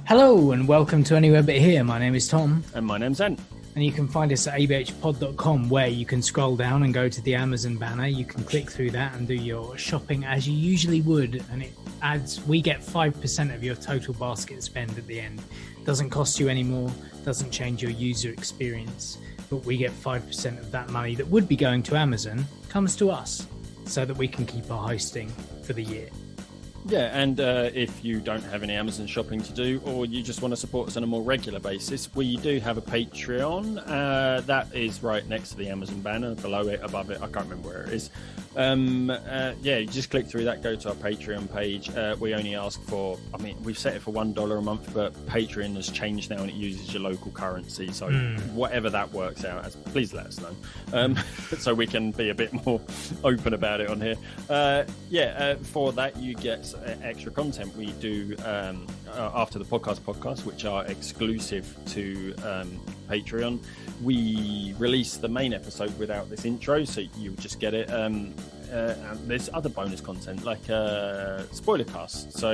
Hello and welcome to Anywhere But Here. My name is Tom. And my name's Ant. And you can find us at abhpod.com, where you can scroll down and go to the Amazon banner. You can click through that and do your shopping as you usually would. And we get 5% of your total basket spend at the end. Doesn't cost you any more, doesn't change your user experience. But we get 5% of that money that would be going to Amazon comes to us so that we can keep our hosting for the year. Yeah, and if you don't have any Amazon shopping to do, or you just want to support us on a more regular basis, we do have a Patreon. That is right next to the Amazon banner, below it, above it. I can't remember where it is. You just click through that, go to our Patreon page. We only ask for, we've set it for $1 a month, but Patreon has changed now and it uses your local currency. So whatever that works out as, please let us know. So we can be a bit more open about it on here. For that, you get extra content we do after the podcast, which are exclusive to Patreon. We release the main episode without this intro, so you just get it. And there's other bonus content like spoiler cast. So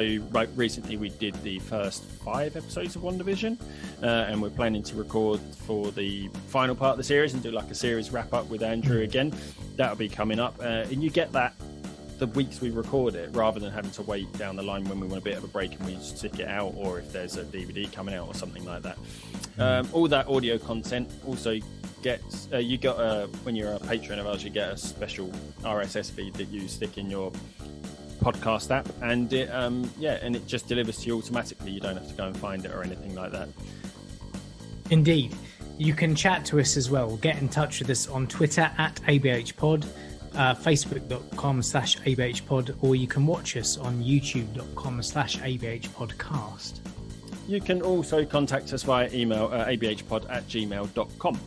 recently we did the first 5 episodes of WandaVision, and we're planning to record for the final part of the series and do like a series wrap up with Andrew again. That'll be coming up, and you get that the weeks we record it, rather than having to wait down the line when we want a bit of a break and we stick it out, or if there's a DVD coming out or something like that. All that audio content also gets you got when you're a patron of ours, you get a special RSS feed that you stick in your podcast app, and it just delivers to you automatically. You don't have to go and find it or anything like that. Indeed. You can chat to us as well. Get in touch with us on Twitter at ABH Pod, facebook.com/ABH Pod, or you can watch us on youtube.com/ABH Podcast. You can also contact us via email abhpod@gmail.com.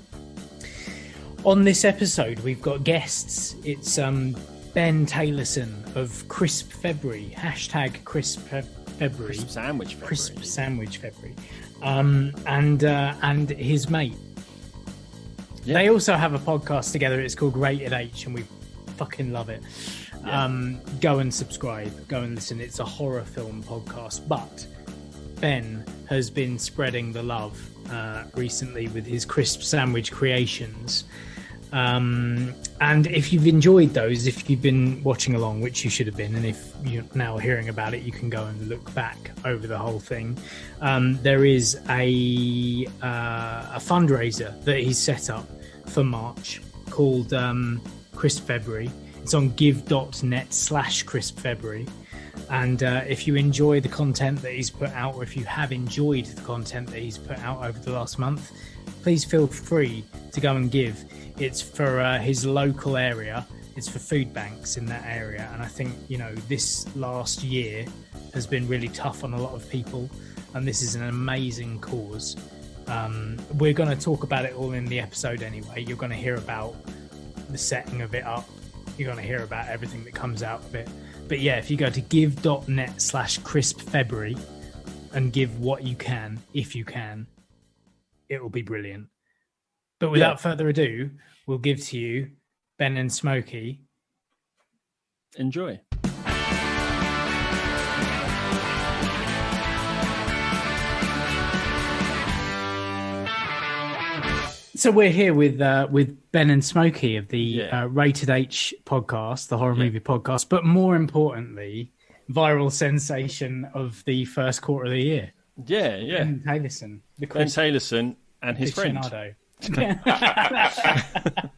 On this episode, we've got guests. It's Ben Taylorson of Crisp February, #Crisp February. Crisp Sandwich February. Crisp Sandwich February. And his mate. Yeah. They also have a podcast together. It's called Rated H, and we fucking love it. Yeah. Go and subscribe. Go and listen. It's a horror film podcast, but Ben has been spreading the love recently with his crisp sandwich creations. And if you've enjoyed those, if you've been watching along, which you should have been, and if you're now hearing about it, you can go and look back over the whole thing. There is a fundraiser that he's set up for March called Crisp February. It's on give.net/Crisp February. And if you enjoy the content that he's put out, or if you have enjoyed the content that he's put out over the last month, please feel free to go and give. It's for his local area. It's for food banks in that area. And I think, this last year has been really tough on a lot of people. And this is an amazing cause. We're going to talk about it all in the episode anyway. You're going to hear about the setting of it up. You're going to hear about everything that comes out of it. But yeah, if you go to give.net/Crisp February and give what you can, if you can, it will be brilliant. But without further ado, we'll give to you Ben and Smokey. Enjoy. So we're here with Ben and Smokey of the Rated H podcast, the horror movie podcast, but more importantly, viral sensation of the first quarter of the year. Yeah. Ben Taylorson. Ben Taylorson and his friend.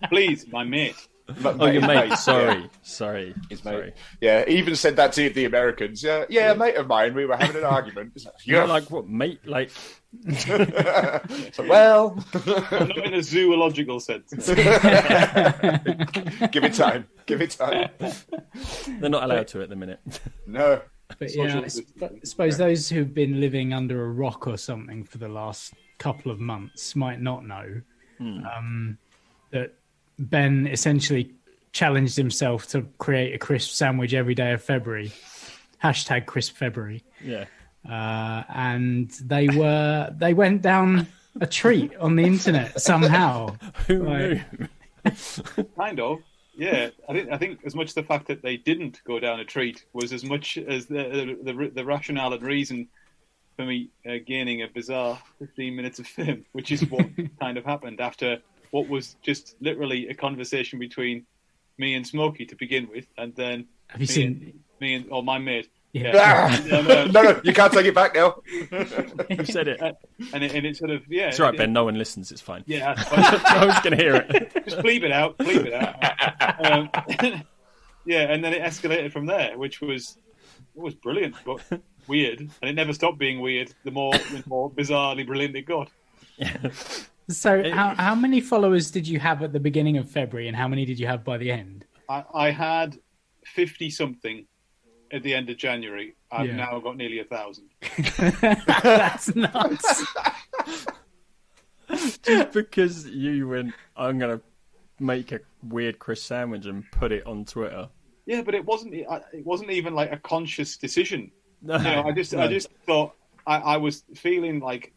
Please, my mate. Your mate. Sorry. His mate. Yeah, he even said that to the Americans. Yeah, mate of mine. We were having an argument. You're like, what, mate? Like, so, well, not in a zoological sense. Give it time. They're not allowed to at the minute. No. But I suppose those who've been living under a rock or something for the last couple of months might not know that Ben essentially challenged himself to create a crisp sandwich every day of February. #Crisp February. Yeah. And they went down a treat on the internet somehow. Who knew? Kind of. Yeah, I think as much the fact that they didn't go down a treat was as much as the rationale and reason for me gaining a bizarre 15 minutes of fame, which is what kind of happened after what was just literally a conversation between me and Smokey to begin with, and then Have you seen me and my mate. Ah! No, you can't take it back now. You said it. And it sort of, yeah. It's all right, Ben. No one listens. It's fine. Yeah. No one's going to hear it. Just bleep it out. Yeah, and then it escalated from there, which was brilliant, but weird. And it never stopped being weird, the more bizarrely brilliant it got. So how many followers did you have at the beginning of February, and how many did you have by the end? I had 50-something at the end of January. I've now got nearly 1,000. That's nuts. Just because you went, I'm going to make a weird Chris sandwich and put it on Twitter. Yeah, but it wasn't even like a conscious decision. No. I just thought I was feeling like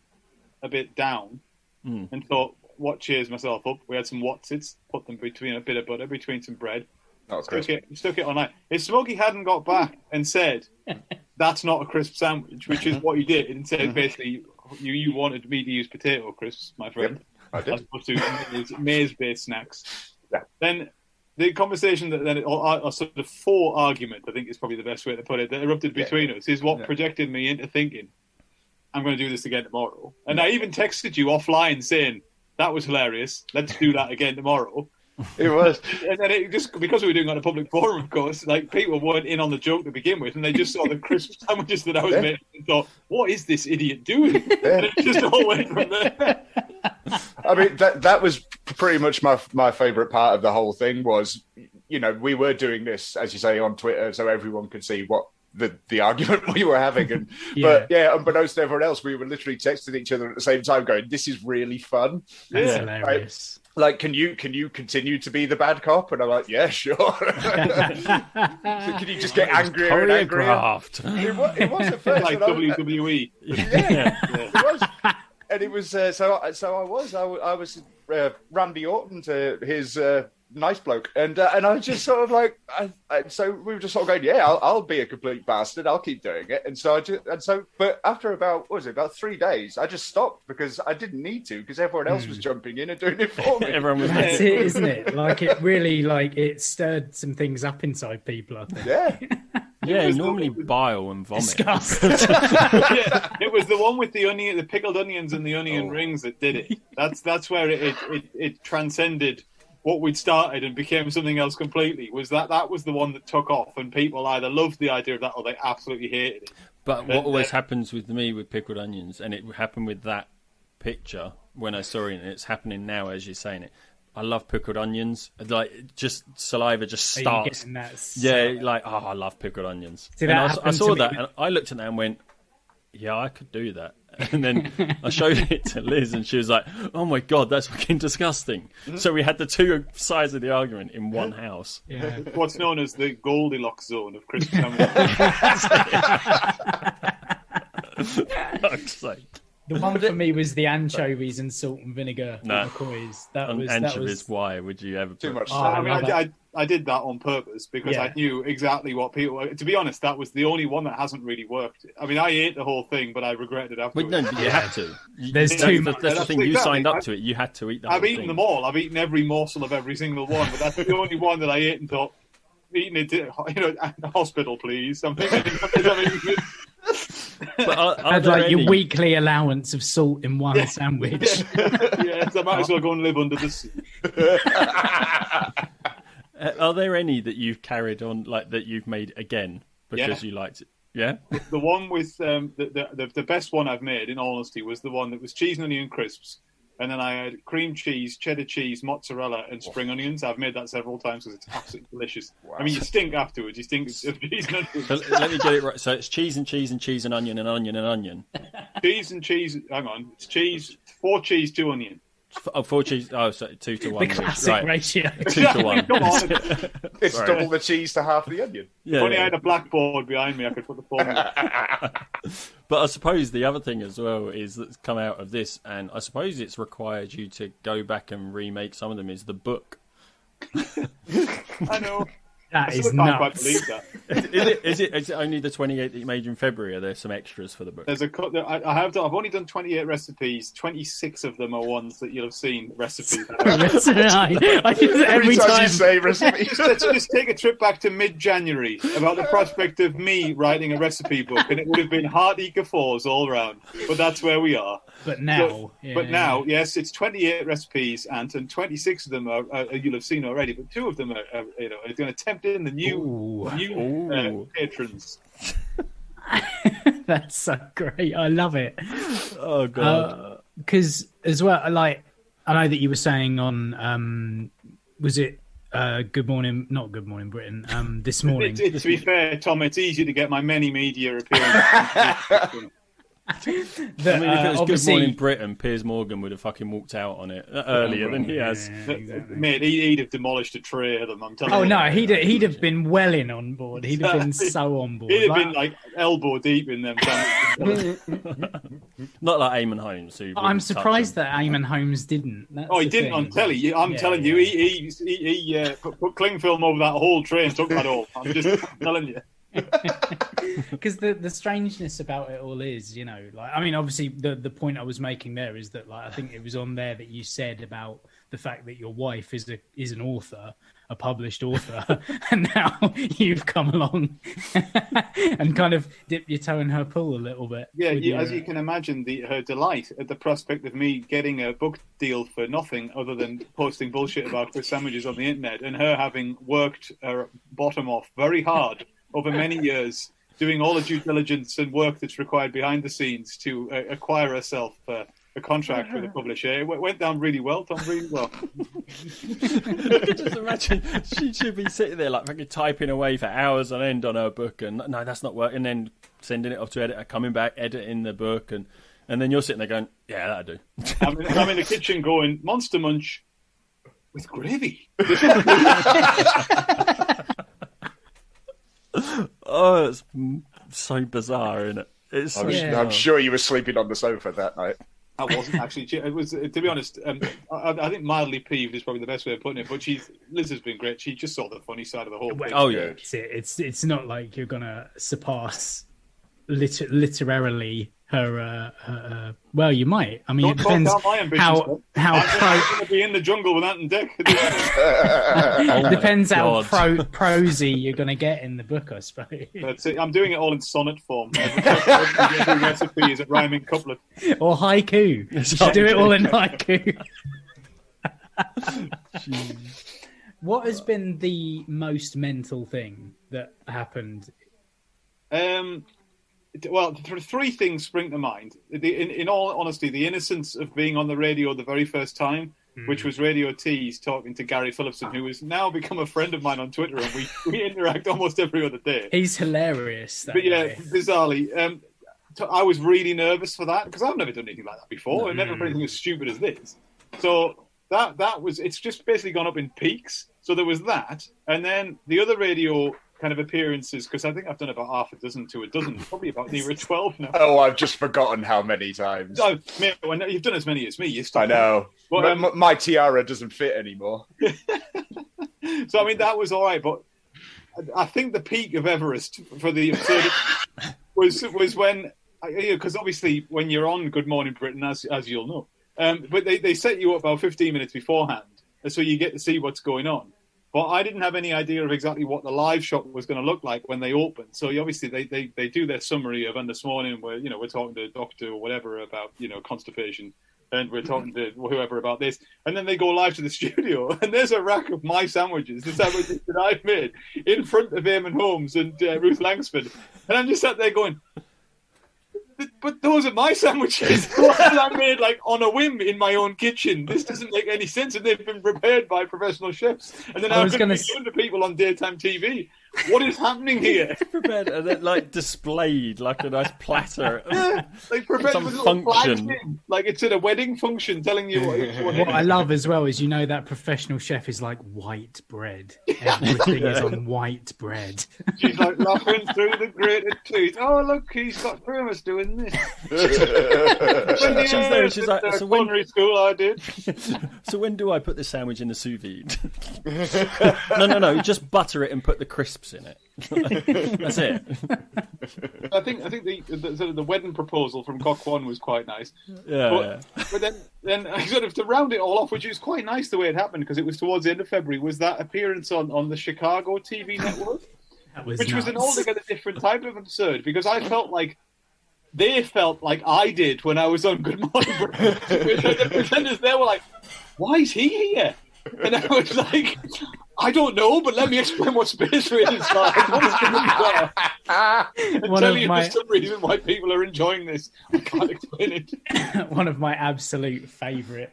a bit down and thought, what cheers myself up? We had some Watsits, put them between a bit of butter, between some bread. Stuck it online. If Smokey hadn't got back and said, that's not a crisp sandwich, which is what he did, and said basically, you wanted me to use potato crisps, my friend, I did. as opposed to maize-based snacks. Yeah. Then the conversation or sort of fore argument, I think is probably the best way to put it, that erupted between us is what projected me into thinking, I'm going to do this again tomorrow. And I even texted you offline saying, that was hilarious, let's do that again tomorrow. It was. And then it just, because we were doing it on a public forum, of course, like people weren't in on the joke to begin with, and they just saw the crisp sandwiches that I was making and thought, what is this idiot doing? And it just all went from there. I mean, that was pretty much my favourite part of the whole thing was, we were doing this, as you say, on Twitter, so everyone could see what the argument we were having. And But unbeknownst to everyone else, we were literally texting each other at the same time going, this is really fun. That's hilarious. Like, can you continue to be the bad cop? And I'm like, yeah, sure. So can you just get angrier and angrier? It was at first. Like WWE. It was. And it was, so I was Randy Orton to his nice bloke. And I was just sort of like, so we were just sort of going, yeah, I'll be a complete bastard. I'll keep doing it. But after about 3 days, I just stopped because I didn't need to, because everyone else was jumping in and doing it for me. Everyone was That's it, isn't it? Like, it really, it stirred some things up inside people, I think. Yeah. Yeah, normally bile and vomit. It was the one with the pickled onions and the onion rings that did it. That's where it transcended what we'd started and became something else completely. Was that was the one that took off, and people either loved the idea of that or they absolutely hated it. But what always happens with me with pickled onions, and it happened with that picture when I saw it, and it's happening now as you're saying it. I love pickled onions. Like, just saliva just starts. I love pickled onions. See, and I saw that, and I looked at that and went, yeah, I could do that. And then I showed it to Liz, and she was like, oh my God, that's fucking disgusting. So we had the two sides of the argument in one house. Yeah. What's known as the Goldilocks zone of crisp sandwiches. Fuck's sake. The one for me was the anchovies and salt and vinegar McCoys. Anchovies, why would you ever put too much? I did that on purpose because I knew exactly what people were. To be honest, that was the only one that hasn't really worked. I mean, I ate the whole thing, but I regretted it afterwards. But no, you have to. There's too much. That's the thing. You signed up to it. You had to eat the whole thing. I've eaten them all. I've eaten every morsel of every single one, but that's the only one that I ate and thought, eating it, at the hospital, please. I'm thinking, But I'd like your weekly allowance of salt in one sandwich. Yes, I might as well go and live under the sea. Are there any that you've carried on, like that you've made again because you liked it? Yeah. The one with the best one I've made, in all honesty, was the one that was cheese and onion crisps. And then I had cream cheese, cheddar cheese, mozzarella, and spring onions. I've made that several times because it's absolutely delicious. Wow. I mean, you stink afterwards. You stink of cheese and onions. So let me get it right. So it's cheese and cheese and cheese and onion and onion and onion. Cheese and cheese. Hang on. It's cheese, 4 cheese, 2 onion. 4 cheese. Oh, so 2 to 1. The classic ratio. 2 to 1. Come on. It's double the cheese to half the onion. Yeah, I had a blackboard behind me, I could put the formula. But I suppose the other thing as well is that's come out of this, and I suppose it's required you to go back and remake some of them, is the book. I know. That is can't quite nuts. believe that. Is it only the 28 that you made in February? Are there some extras for the book? I've only done 28 recipes. 26 of them are ones that you'll have seen recipes. I just, every time you say recipes. Let's just take a trip back to mid-January about the prospect of me writing a recipe book, and it would have been hearty guffaws all round. But that's where we are. But now, yes, it's 28 recipes, and 26 of them are you'll have seen already. But 2 of them are going to tempt in the new patrons. That's so great. I love it. Oh god! Because as well, like I know that you were saying on was it Good Morning, not Good Morning Britain, this morning. To be fair, Tom, it's easy to get my many media appearances. If it was Good Morning Britain, Piers Morgan would have fucking walked out on it earlier than he has. Exactly. Mate, he'd have demolished a tray of them. I'm telling you. Oh no, he'd have been well in on board. He'd have been so on board. He'd have been like elbow deep in them. Not like Eamon Holmes. I'm surprised that Eamon Holmes didn't. He didn't on telly. I'm telling you, he put cling film over that whole tray and took that all. I'm just telling you. Because the strangeness about it all is, like, I mean, obviously the point I was making there is that, like, I think it was on there that you said about the fact that your wife is an author, a published author, and now you've come along and kind of dipped your toe in her pool a little bit. Yeah, as you can imagine, her delight at the prospect of me getting a book deal for nothing other than posting bullshit about Chris sandwiches on the internet, and her having worked her bottom off very hard over many years, doing all the due diligence and work that's required behind the scenes to acquire herself a contract with a publisher. It went down really well, Tom, really well. Just imagine, she should be sitting there like fucking typing away for hours on end on her book, and no, that's not working, and then sending it off to editor, coming back, editing the book, and then you're sitting there going, yeah, that'll do. I'm in the kitchen going, Monster Munch with gravy. Oh, it's so bizarre, isn't it? I'm sure you were sleeping on the sofa that night. I wasn't actually. It was, to be honest, I think mildly peeved is probably the best way of putting it. But Liz has been great. She just saw the funny side of the whole thing. Oh yeah, it's not like you're gonna surpass literarily her. Well, you might. I mean, it depends how I'm going to be in the jungle with Ant and Dec. Depends how prosy you're going to get in the book, I suppose. That's it. I'm doing it all in sonnet form. Every recipe is a rhyming couplet or haiku. You should do it all in haiku. What has been the most mental thing that happened? Well, 3 things spring to mind. In all honesty, the innocence of being on the radio the very first time, which was Radio T's talking to Gary Phillipson, who has now become a friend of mine on Twitter, and we interact almost every other day. He's hilarious. But yeah, bizarrely, I was really nervous for that because I've never done anything like that before. I've never done anything as stupid as this. So that was, it's just basically gone up in peaks. So there was that, and then the other radio kind of appearances, because I think I've done about half a dozen to a dozen, probably about near 12 now. Oh, I've just forgotten how many times. Oh, mate, you've done as many as me. I know. But, my tiara doesn't fit anymore. So, I mean, that was all right, but I think the peak of Everest for the absurdity was when, because obviously when you're on Good Morning Britain, as you'll know, but they set you up about 15 minutes beforehand, so you get to see what's going on. But I didn't have any idea of exactly what the live shot was going to look like when they opened. So obviously they do their summary of, and this morning where, we're talking to a doctor or whatever about, constipation, and we're talking to whoever about this. And then they go live to the studio, and there's a rack of my sandwiches, the sandwiches that I've made, in front of Eamon Holmes and Ruth Langsford. And I'm just sat there going, but those are my sandwiches. I made like on a whim in my own kitchen. This doesn't make any sense, and they've been prepared by professional chefs. And then I'm going to be to people on daytime TV. what is happening here? Prepared and then like displayed like a nice platter. Like prepared Some with little flags function. in. Like it's at a wedding function telling you what What I love as well is that professional chef is like white bread. Everything is on white bread. She's like laughing through the grated teeth. Oh, look, he's got Primus doing this. She's there, she's like, so when- culinary school I did. So when do I put the sandwich in the sous vide? No. Just butter it and put the crisps in it. That's it. I think the wedding proposal from Cock One was quite nice. Yeah. But then sort of to round it all off, which was quite nice the way it happened because it was towards the end of February, was that appearance on the Chicago TV network, which was an altogether different type of absurd because I felt like they felt like I did when I was on Good Morning Britain. The presenters there were like, "Why is he here?" And I was like, I don't know, but let me explain what Space Raiders is like. And tell you for some reason why people are enjoying this. I can't explain it. One of my absolute favourite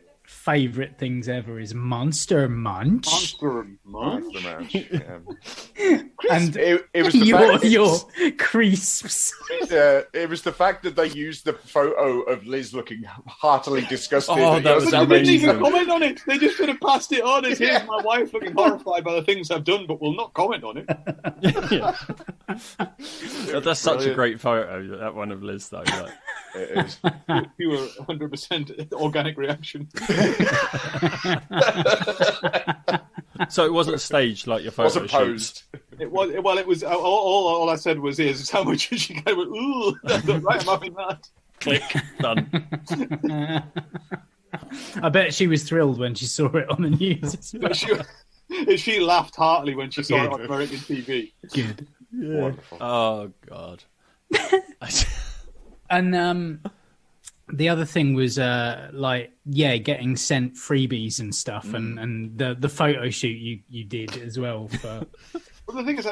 things ever is Monster Munch. Monster Munch. Yeah. And it was the fact your crisps. It was the fact that they used the photo of Liz looking heartily disgusted. Oh, that was They didn't even comment on it. They just sort of passed it on as here's my wife looking horrified by the things I've done, but will not comment on it. That's such a great photo, that one of Liz, though. Like. It is. You were 100% organic reaction. So it wasn't staged like your photo Wasn't posed. It was. Well, it was. All I said was, "Here's how much." She kind of went, "Ooh, right, I'm having that." Click, done. I bet she was thrilled when she saw it on the news. As well. She laughed heartily when she saw it on American TV. Good. Yeah. Wonderful. Oh God. And the other thing was getting sent freebies and stuff, and the photo shoot you did as well. Well, the thing is,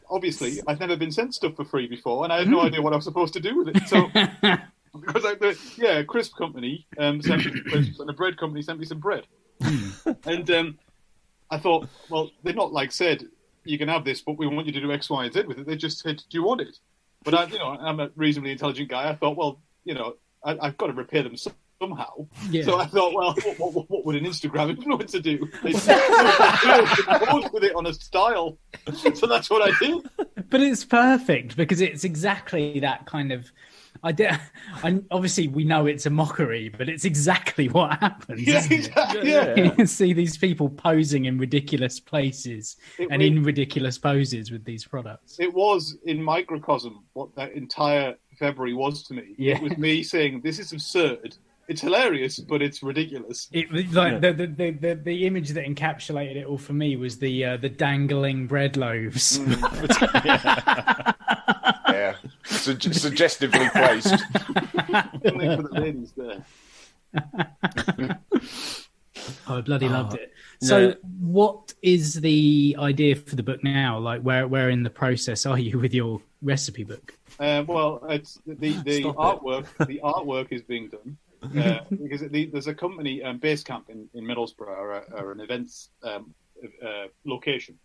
obviously, I've never been sent stuff for free before, and I had no idea what I was supposed to do with it. So, because a crisp company sent me some crisps, and a bread company sent me some bread, and I thought, well, they're not said you can have this, but we want you to do X, Y, and Z with it. They just said, do you want it? But I'm a reasonably intelligent guy. I thought, well, I've got to repay them somehow. Yeah. So I thought, well, what would an Instagram influencer do? They post with it on a style. So that's what I did. But it's perfect because it's exactly that kind of. Obviously, we know it's a mockery, but it's exactly what happens. Yeah, exactly. Yeah. You can see these people posing in ridiculous places in ridiculous poses with these products. It was in microcosm what that entire February was to me. Yeah. It was me saying, "This is absurd. It's hilarious, but it's ridiculous." The image that encapsulated it all for me was the dangling bread loaves. Yeah, suggestively placed. Something for the ladies there. I bloody loved it. So, what is the idea for the book now? Like, where in the process are you with your recipe book? Well, it's the artwork. The artwork is being done because there's a company, Basecamp in Middlesbrough, are an events location.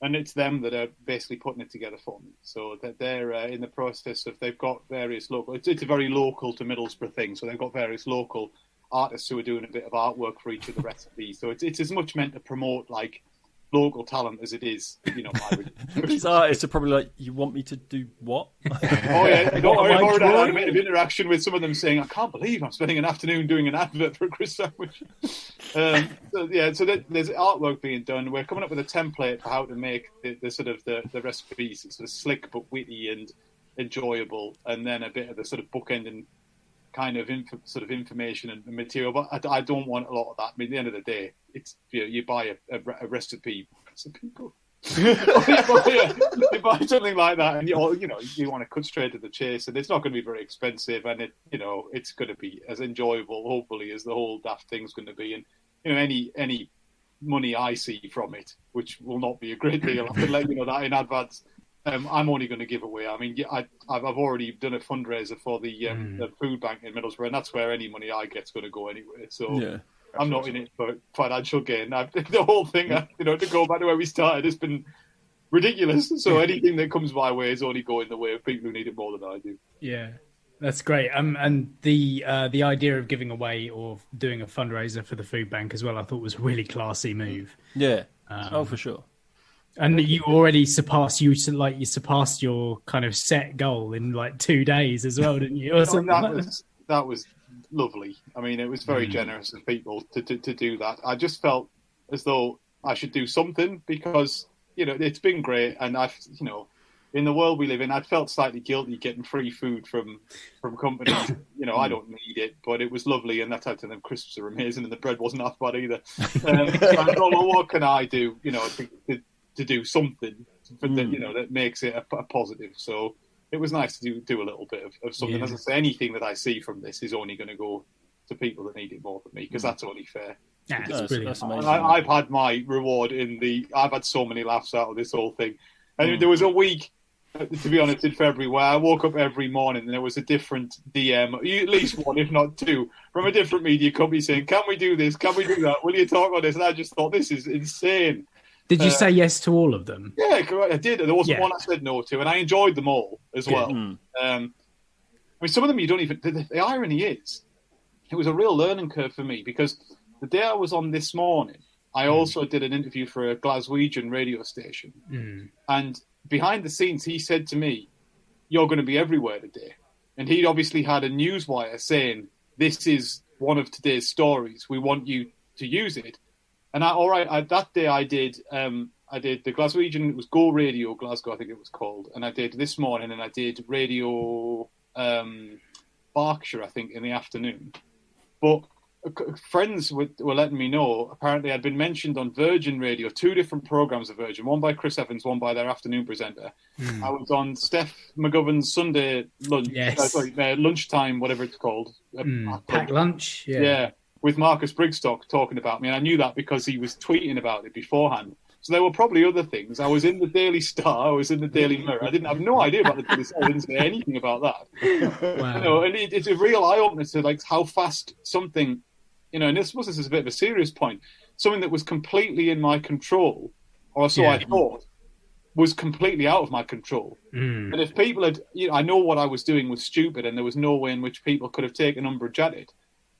And it's them that are basically putting it together for me. So that they're in the process of, they've got various local, it's a very local to Middlesbrough thing. So they've got various local artists who are doing a bit of artwork for each of the recipes. So it's as much meant to promote local talent as it is, These artists are probably like, you want me to do what? Oh yeah, I've already had a bit of interaction with some of them saying, I can't believe I'm spending an afternoon doing an advert for a crisp sandwich. So there's artwork being done. We're coming up with a template for how to make the recipes sort of slick but witty and enjoyable, and then a bit of the sort of bookending kind of information and material. But I don't want a lot of that. I mean, at the end of the day, it's you buy a recipe. You buy something like that, and you want to cut straight to the chase, and it's not going to be very expensive, and it's going to be as enjoyable, hopefully, as the whole daft thing's going to be. And any money I see from it, which will not be a great deal, I can let you know that in advance. I'm only going to give away. I mean, I've already done a fundraiser for the food bank in Middlesbrough, and that's where any money I get's going to go anyway. So. Yeah. I'm not in it for financial gain. The whole thing, to go back to where we started, has been ridiculous. So anything that comes my way is only going the way of people who need it more than I do. Yeah. That's great. And the idea of giving away or doing a fundraiser for the food bank as well, I thought was a really classy move. Yeah. For sure. And you already surpassed your kind of set goal in like 2 days as well, didn't you? That was lovely. I mean, it was very generous of people to do that. I just felt as though I should do something because, it's been great. And I've, in the world we live in, I felt slightly guilty getting free food from companies. I don't need it, but it was lovely. And that time to them, crisps are amazing and the bread wasn't half bad either. So I thought, well, what can I do, to do something that makes it a positive. So it was nice to do a little bit of something. Yeah. As I say, anything that I see from this is only going to go to people that need it more than me, because that's only fair. Yeah, that's amazing. I've had my reward I've had so many laughs out of this whole thing. And there was a week, to be honest, in February where I woke up every morning and there was a different DM, at least one, if not two, from a different media company saying, can we do this? Can we do that? Will you talk on this? And I just thought, this is insane. Did you say yes to all of them? Yeah, I did. There wasn't one I said no to, and I enjoyed them all as well. I mean, some of them you don't even... The irony is, it was a real learning curve for me, because the day I was on this morning, I also did an interview for a Glaswegian radio station. And behind the scenes, he said to me, you're going to be everywhere today. And he'd obviously had a newswire saying, this is one of today's stories. We want you to use it. And that day I did the Glaswegian, it was Go Radio Glasgow, I think it was called. And I did this morning, and I did Radio Berkshire, I think, in the afternoon. But friends were letting me know, apparently I'd been mentioned on Virgin Radio, 2 different programmes of Virgin, one by Chris Evans, one by their afternoon presenter. I was on Steph McGovern's Sunday lunch, lunchtime, whatever it's called. Packed lunch, yeah. With Marcus Brigstock talking about me, and I knew that because he was tweeting about it beforehand. So there were probably other things. I was in the Daily Star, I was in the Daily Mirror. I didn't have no idea about the Daily Star. I didn't say anything about that. Wow. And it's a real eye-opener to like how fast something, and this is a bit of a serious point, something that was completely in my control, or so I thought, was completely out of my control. And if people had, I know what I was doing was stupid, and there was no way in which people could have taken umbrage at it.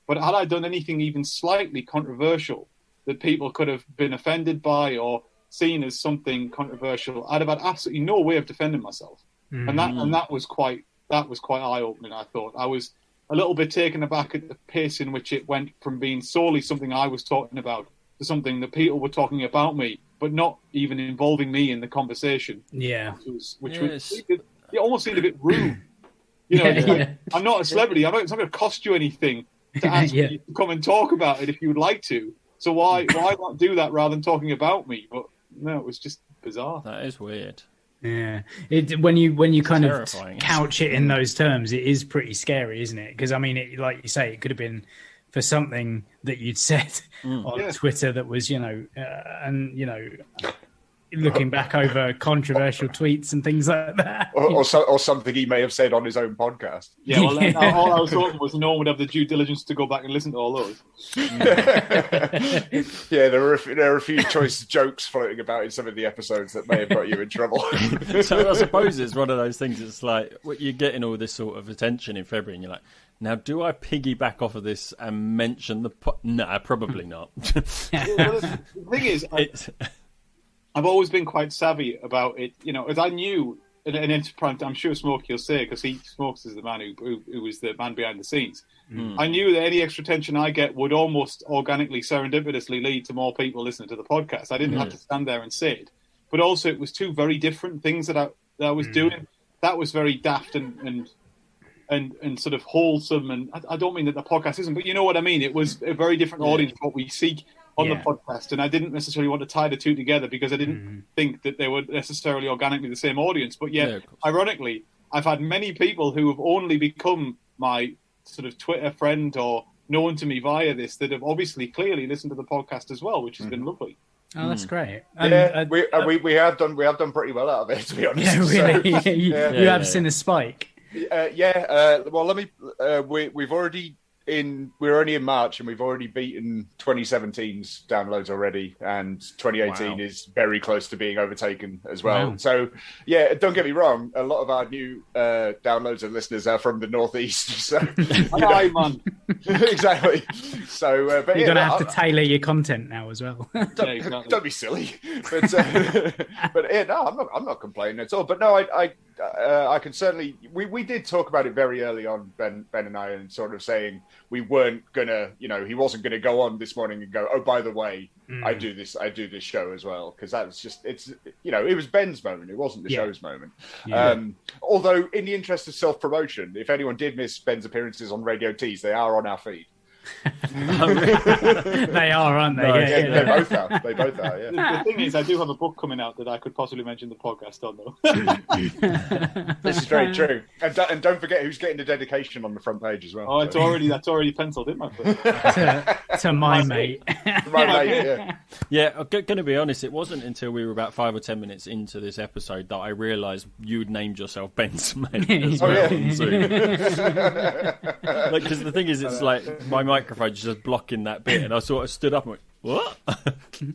But had I done anything even slightly controversial that people could have been offended by or seen as something controversial, I'd have had absolutely no way of defending myself. And that was quite eye-opening, I thought. I was a little bit taken aback at the pace in which it went from being solely something I was talking about to something that people were talking about me, but not even involving me in the conversation. Yeah. It almost seemed a bit rude. I'm not a celebrity. It's not going to cost you anything to ask me to come and talk about it if you would like to. So why not do that rather than talking about me? But no, it was just bizarre. That is weird. Yeah, when you kind of couch it in those terms, it is pretty scary, isn't it? Because I mean, like you say, it could have been for something that you'd said on Twitter that was, looking back over controversial tweets and things like that, or something he may have said on his own podcast. Yeah, well, all I was hoping was no one would have the due diligence to go back and listen to all those. Yeah, there are a few choice jokes floating about in some of the episodes that may have got you in trouble. So I suppose it's one of those things. It's like you're getting all this sort of attention in February, and you're like, now, do I piggyback off of this and mention the? No, probably not. Well, the thing is, I've always been quite savvy about it, as I knew, and I'm sure Smokey will say, because Smokes is the man who was the man behind the scenes. I knew that any extra attention I get would almost organically, serendipitously lead to more people listening to the podcast. I didn't have to stand there and say it. But also, it was 2 very different things that I was doing. That was very daft and sort of wholesome. And I don't mean that the podcast isn't, but you know what I mean? It was a very different audience from what we seek on the podcast, and I didn't necessarily want to tie the 2 together because I didn't think that they were necessarily organically the same audience. But yet, ironically, I've had many people who have only become my sort of Twitter friend or known to me via this that have obviously clearly listened to the podcast as well, which has been lovely. Oh, that's great. We have done pretty well out of it, to be honest. Yeah, really. You have seen a spike. Well, let me. We've already we're only in March, and we've already beaten 2017's downloads already, and 2018 is very close to being overtaken as well. Wow. So, yeah, don't get me wrong. A lot of our new downloads and listeners are from the Northeast. So, man. Exactly. So, but you're gonna have to tailor your content now as well. Don't be silly. But yeah, no, I'm not complaining at all. But no, I can certainly. We did talk about it very early on, Ben and I, and sort of saying we weren't gonna, he wasn't gonna go on this morning and go, oh, by the way, I do this show as well, because that's just it was Ben's moment, it wasn't the show's moment. Yeah. Although, in the interest of self-promotion, if anyone did miss Ben's appearances on Radio Tees, they are on our feed. They are, aren't they? Yeah. They both are. They both are. Yeah. The thing is, I do have a book coming out that I could possibly mention the podcast on, though. This is very true. And don't forget who's getting the dedication on the front page as well. Oh, that's already penciled in, my friend. to my mate. My mate, yeah. Yeah, I'm going to be honest, it wasn't until we were about 5 or 10 minutes into this episode that I realised you'd named yourself Ben's mate as well. Because the thing is, it's like my microphone's just blocking that bit, and I sort of stood up and went, "What?"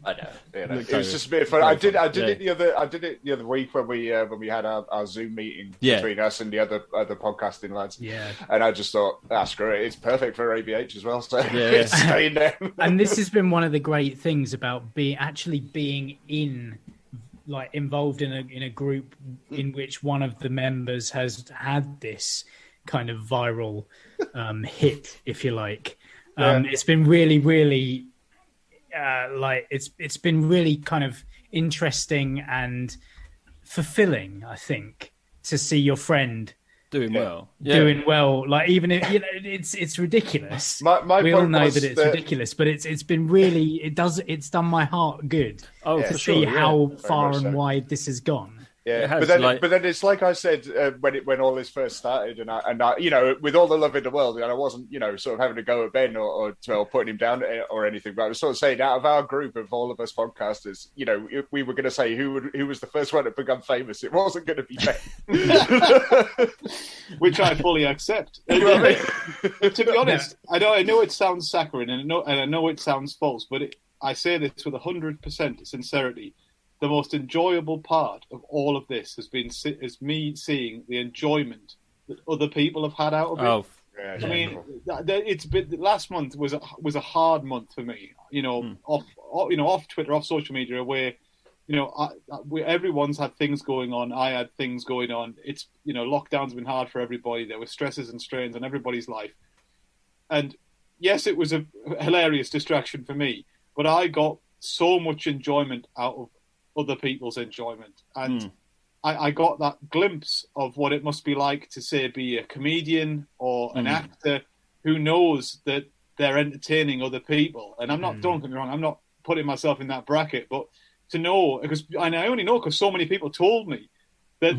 I know. It was just a bit fun. I did it the other week when we had our Zoom meeting between us and the other podcasting lads. Yeah. And I just thought, screw it, it's perfect for ABH as well. So it's staying there. And this has been one of the great things about being involved in a group in which one of the members has had this kind of viral hit, if you like. It's been really, really it's been really kind of interesting and fulfilling, I think, to see your friend doing well. Like, even if it's ridiculous. We all know that it's ridiculous, but it's been really it's done my heart good to see how far and wide this has gone. Yeah, but then it's like I said when all this first started, and I with all the love in the world, and I wasn't sort of having to go at Ben or putting him down or anything, but I was sort of saying, out of our group of all of us podcasters, if we were going to say who was the first one to become famous, it wasn't going to be Ben, which I fully accept. To be honest, I know it sounds saccharine, and I know it sounds false, but I say this with 100% sincerity. The most enjoyable part of all of this has been me seeing the enjoyment that other people have had out of it. Oh, yeah, I mean, it's been last month was a hard month for me. Off Twitter, off social media, where everyone's had things going on. I had things going on. It's lockdown's been hard for everybody. There were stresses and strains on everybody's life, and yes, it was a hilarious distraction for me. But I got so much enjoyment out of other people's enjoyment, and I got that glimpse of what it must be like to, say, be a comedian or an actor who knows that they're entertaining other people. And I'm not, don't get me wrong, I'm not putting myself in that bracket, but to know, and I only know because so many people told me that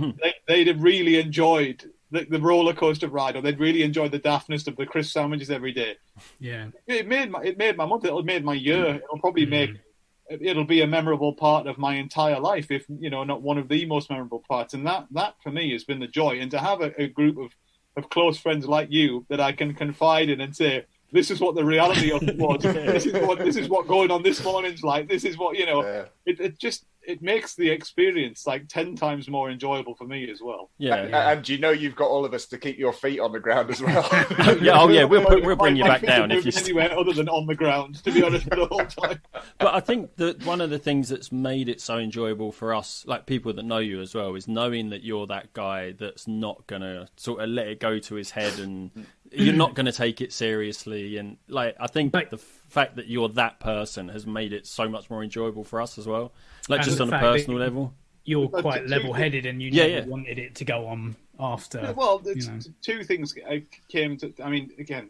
they'd have really enjoyed the roller coaster ride, or they'd really enjoyed the daftness of the crisp sandwiches every day. Yeah, it made my month. It made my year. It'll probably it'll be a memorable part of my entire life, if not one of the most memorable parts. And that for me has been the joy. And to have a group of close friends like you that I can confide in and say, this is what the reality of it was. This is what going on this morning's like. This is what it makes the experience like 10 times more enjoyable for me as well. Yeah. And you've got all of us to keep your feet on the ground as well. We'll bring you back down if you anywhere other than on the ground, to be honest, for the whole time. But I think that one of the things that's made it so enjoyable for us, like people that know you as well, is knowing that you're that guy that's not gonna sort of let it go to his head, and you're not gonna take it seriously. And like, I think the fact that you're that person has made it so much more enjoyable for us as well. Like, just on a personal level, you're quite level-headed, and you never wanted it to go on after. Well, two things came to. I mean, again,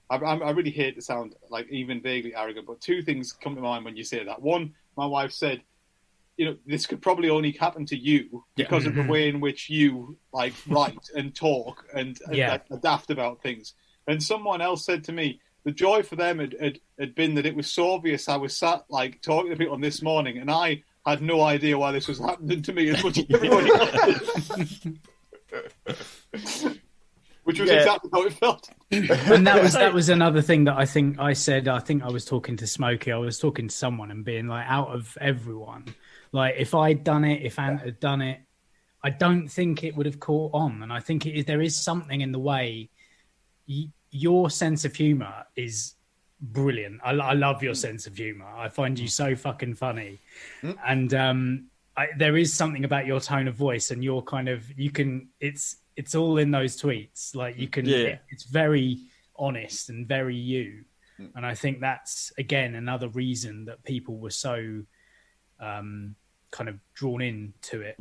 I really hate to sound like even vaguely arrogant, but two things come to mind when you say that. One, my wife said, this could probably only happen to you because of the way in which you like write and talk and adapt about things. And someone else said to me, the joy for them had been that it was so obvious I was sat like talking to people on this morning, and I had no idea why this was happening to me as much as everybody else. which was exactly how it felt. And that was another thing that I think I said. I think I was talking to Smokey. I was talking to someone and being like, out of everyone, like if I'd done it, if Ant had done it, I don't think it would have caught on. And I think there is something in the way your sense of humor is brilliant. I love your sense of humor. I find you so fucking funny. And there is something about your tone of voice and your kind of, it's all in those tweets. Like you can, it's very honest and very you. And I think that's, again, another reason that people were so kind of drawn into it.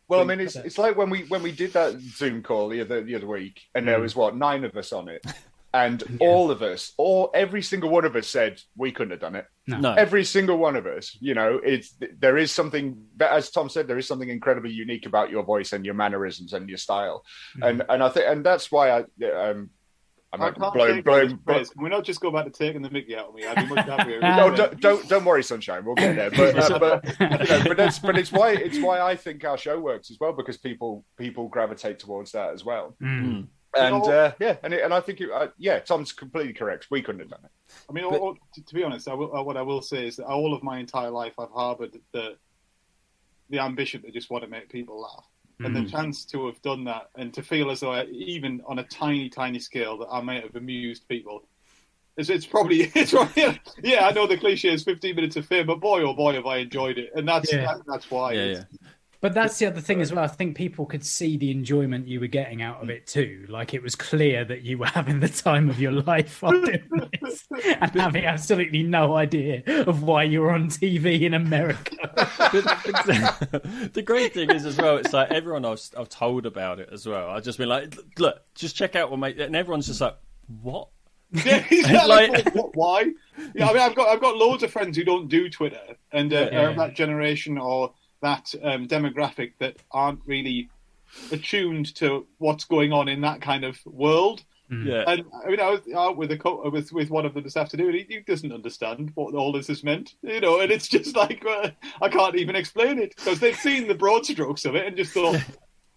Well, I mean, it's like when we did that Zoom call the other week, and there was 9 of us on it, and all of us, every single one of us said we couldn't have done it. No. Every single one of us, there is something, as Tom said, there is something incredibly unique about your voice and your mannerisms and your style, and I think, and that's why Can we not just go back to taking the mickey out of me? I'd be much happier. No, don't worry, sunshine. We'll get there. But it's why I think our show works as well, because people gravitate towards that as well. And I think Tom's completely correct. We couldn't have done it. I mean, to be honest, what I will say is that all of my entire life I've harboured the ambition to just want to make people laugh. And the chance to have done that and to feel as though even on a tiny, tiny scale that I may have amused people. It's probably I know the cliche is 15 minutes of fame, but boy, oh boy, have I enjoyed it. And that's why. Yeah. But that's the other thing as well. I think people could see the enjoyment you were getting out of it too. Like it was clear that you were having the time of your life on doing this and having absolutely no idea of why you were on TV in America. The great thing is as well, it's like everyone I've told about it as well. I've just been like, look, just check out what mate, and everyone's just like, what? Yeah, exactly. Why? Yeah, I mean, I've got loads of friends who don't do Twitter and are of that generation or that demographic that aren't really attuned to what's going on in that kind of world. Yeah. And I mean, I was out with one of them this afternoon. He doesn't understand what all this has meant, and it's just like I can't even explain it because they've seen the broad strokes of it and just thought,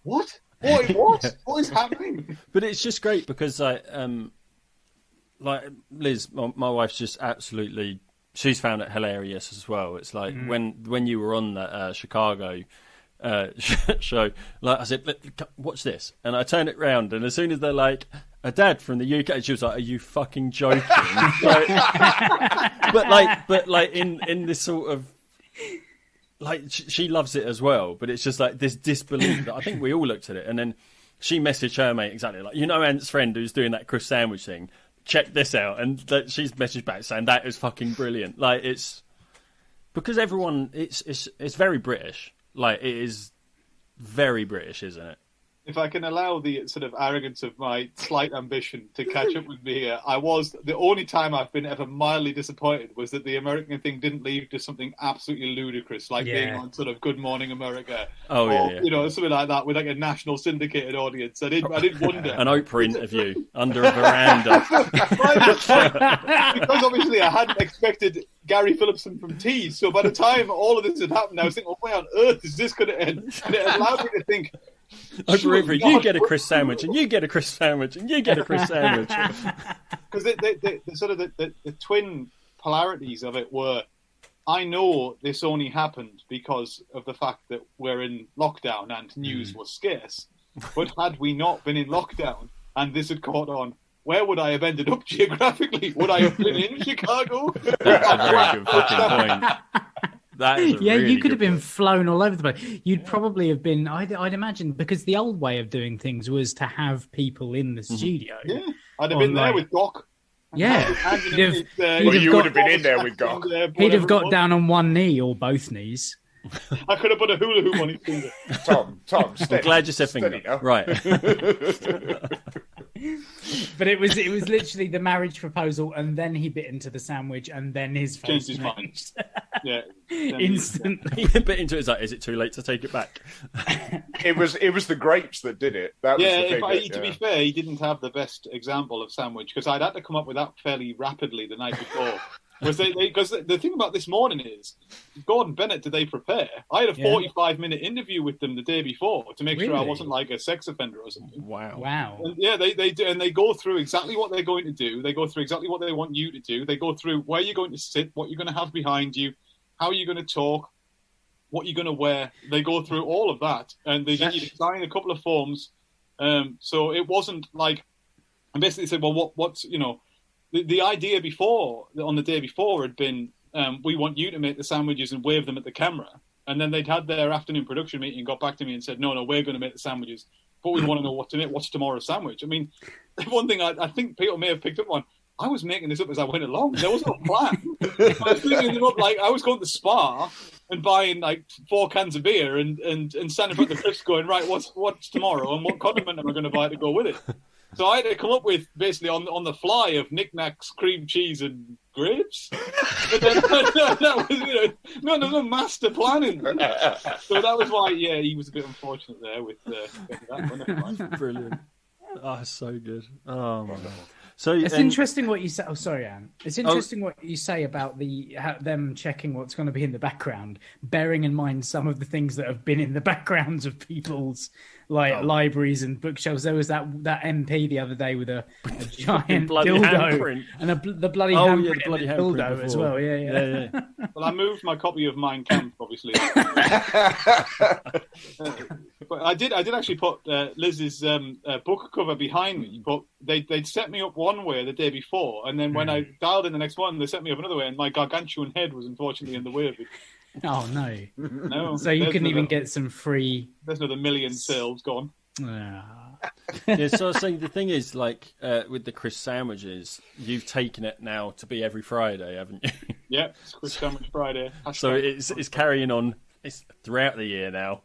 what? Boy, what is happening? But it's just great because like Liz, my wife's just absolutely. She's found it hilarious as well. It's like when you were on that Chicago show, like I said, watch this, and I turn it round, and as soon as they're like, a dad from the UK, she was like, "Are you fucking joking?" but in this sort of like she loves it as well. But it's just like this disbelief that I think we all looked at it, and then she messaged her mate exactly like, Ant's friend who's doing that Chris sandwich thing. Check this out, and she's messaged back saying that is fucking brilliant. Like it's because everyone, it's very British. Like it is very British, isn't it? If I can allow the sort of arrogance of my slight ambition to catch up with me here, the only time I've been ever mildly disappointed was that the American thing didn't lead to something absolutely ludicrous, like being on sort of Good Morning America, something like that with like a national syndicated audience. I did wonder an Oprah interview under a veranda because obviously I hadn't expected Gary Phillipson from Tees. So by the time all of this had happened, I was thinking, why on earth is this going to end? And it allowed me to think. You get a Chris sandwich, and you get a Chris sandwich, and you get a Chris sandwich. Because the sort of the twin polarities of it were, I know this only happened because of the fact that we're in lockdown and news was scarce. But had we not been in lockdown and this had caught on, where would I have ended up geographically? Would I have been in Chicago? That's a very good fucking point. That is you could have been flown all over the place. You'd probably have been, I'd imagine, because the old way of doing things was to have people in the studio. Yeah, I'd have been there with Doc. Yeah. You would have been in there with Doc. He'd have got down on one knee or both knees. I could have put a hula hoop on his finger. Tom, steady. I'm glad you said finger. Right. But it was literally the marriage proposal, and then he bit into the sandwich, and then his face changed his mind. Yeah, instantly. He bit into it. It's like, is it too late to take it back? It was the grapes that did it. That was to be fair, he didn't have the best example of sandwich because I'd had to come up with that fairly rapidly the night before. Because the thing about this morning is, Gordon Bennett, did they prepare? I had a 45-minute interview with them the day before to make sure I wasn't like a sex offender or something. Wow. And they do, and they go through exactly what they're going to do. They go through exactly what they want you to do. They go through where you're going to sit, what you're going to have behind you, how you're going to talk, what you're going to wear. They go through all of that, and they get you to sign a couple of forms. So it wasn't like, and basically said, well, what's the idea before, on the day before, had been, we want you to make the sandwiches and wave them at the camera. And then they'd had their afternoon production meeting and got back to me and said, no, we're going to make the sandwiches, but we want to know what to make. What's tomorrow's sandwich? I mean, one thing I think people may have picked up on, I was making this up as I went along. There was no plan. I was thinking them up like I was going to Spa and buying like 4 cans of beer and standing at the crisps going, right, what's tomorrow and what condiment am I going to buy to go with it? So I had to come up with basically on the fly of knickknacks, cream cheese, and grapes. But then, that was, no master planning. So that was why, he was a bit unfortunate there with that one. Brilliant. Oh, so good. Oh my God. So it's interesting what you say. Oh, sorry, Anne. It's interesting what you say about them checking what's going to be in the background, bearing in mind some of the things that have been in the backgrounds of people's libraries and bookshelves. There was that MP the other day with a giant dildo and the bloody dildo as well. Yeah. Well, I moved my copy of Mein Kampf, obviously. But I did actually put Liz's book cover behind me, but they'd set me up one way the day before, and then when I dialed in the next one, they set me up another way, and my gargantuan head was unfortunately in the way of it. Oh, no. No. So you couldn't even get some free... There's another million sales gone. Yeah, so the thing is, like, with the crisp sandwiches, you've taken it now to be every Friday, haven't you? Yeah, it's Crisp Sandwich Friday. So it's carrying on throughout the year now.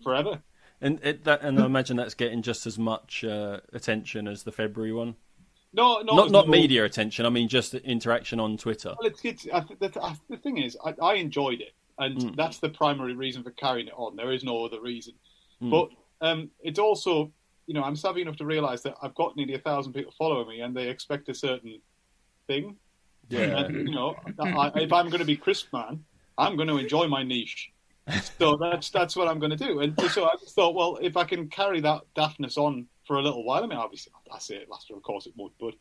Forever. And I imagine that's getting just as much attention as the February one. No, not media attention. I mean, just interaction on Twitter. Well, the thing is, I enjoyed it, and that's the primary reason for carrying it on. There is no other reason. But it's also, I'm savvy enough to realise that I've got nearly 1,000 people following me, and they expect a certain thing. Yeah. And, if I'm going to be Crisp Man, I'm going to enjoy my niche. So that's what I'm going to do. And so I just thought, well, if I can carry that daftness on for a little while, I mean, obviously, I say it last year, of course it would, but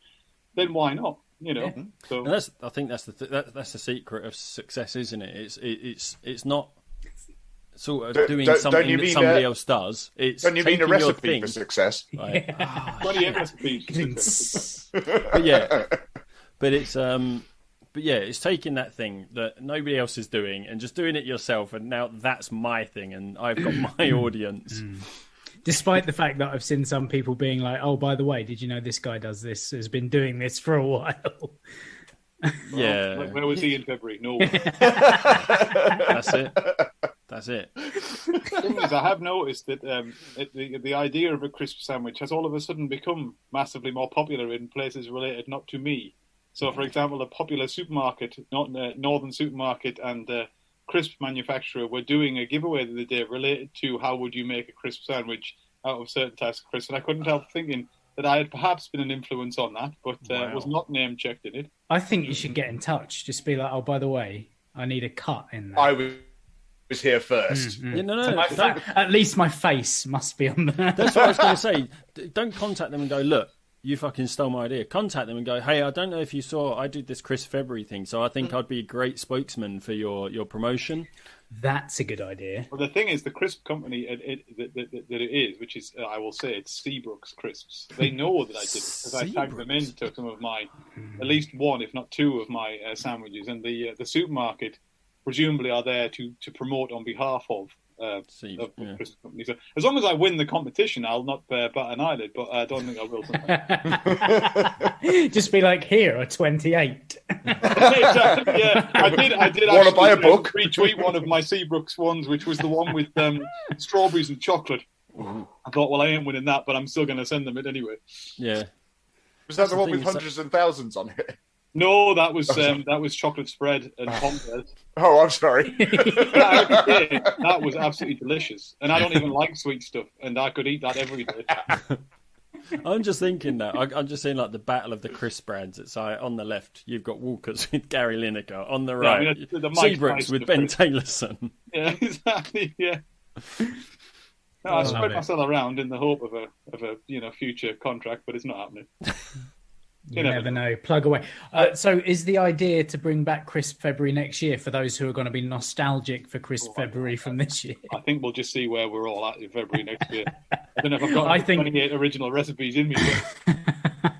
then why not? So I think that's the secret of success, isn't it? It's not sort of doing something that somebody else does. It's don't you mean a recipe for success? Like, 28 recipes. But it's taking that thing that nobody else is doing and just doing it yourself, and now that's my thing, and I've got my audience. Despite the fact that I've seen some people being like, "Oh, by the way, did you know this guy does this? Has been doing this for a while." Yeah. Well, where was he in February? No. That's it. The thing is, I have noticed that the idea of a crisp sandwich has all of a sudden become massively more popular in places related not to me. So, for example, a popular supermarket, Northern Supermarket and crisp manufacturer were doing a giveaway the other day related to how would you make a crisp sandwich out of certain types of crisps. And I couldn't help thinking that I had perhaps been an influence on that, but was not name-checked in it. I think you should get in touch. Just be like, oh, by the way, I need a cut in that. I was here first. Yeah, no. At least my face must be on there. That's what I was going to say. Don't contact them and go, look, you fucking stole my idea. Contact them and go, hey, I don't know if you saw, I did this Chris February thing, so I think I'd be a great spokesman for your promotion. That's a good idea. Well, the thing is, the crisp company that it is, which is, I will say, it's Seabrook's Crisps. They know that I did it because I tagged them into some of my, at least one, if not two, of my sandwiches. And the supermarket presumably are there to promote on behalf of the crisp company. So as long as I win the competition, I'll not bat an eyelid, but I don't think I will. Just be like, here are 28. Yeah, I did. Want to buy a book? Retweet one of my Seabrooks ones, which was the one with strawberries and chocolate. I thought, well, I ain't winning that, but I'm still going to send them it anyway. Yeah. Was that the one with hundreds and thousands on it? No, that was chocolate spread and pommes. Oh, I'm sorry. That was absolutely delicious, and I don't even like sweet stuff, and I could eat that every day. I'm just thinking that. I'm just seeing like the battle of the Chris brands. It's like on the left, you've got Walkers with Gary Lineker. On the right, the Seabrooks with Ben Taylorson. Yeah, exactly. Yeah. No, I spread myself around in the hope of a future contract, but it's not happening. You never know. Plug away. So is the idea to bring back Chris February next year for those who are going to be nostalgic for Chris February from this year? I think we'll just see where we're all at in February next year. I don't know if I've got 28 original recipes in me. But...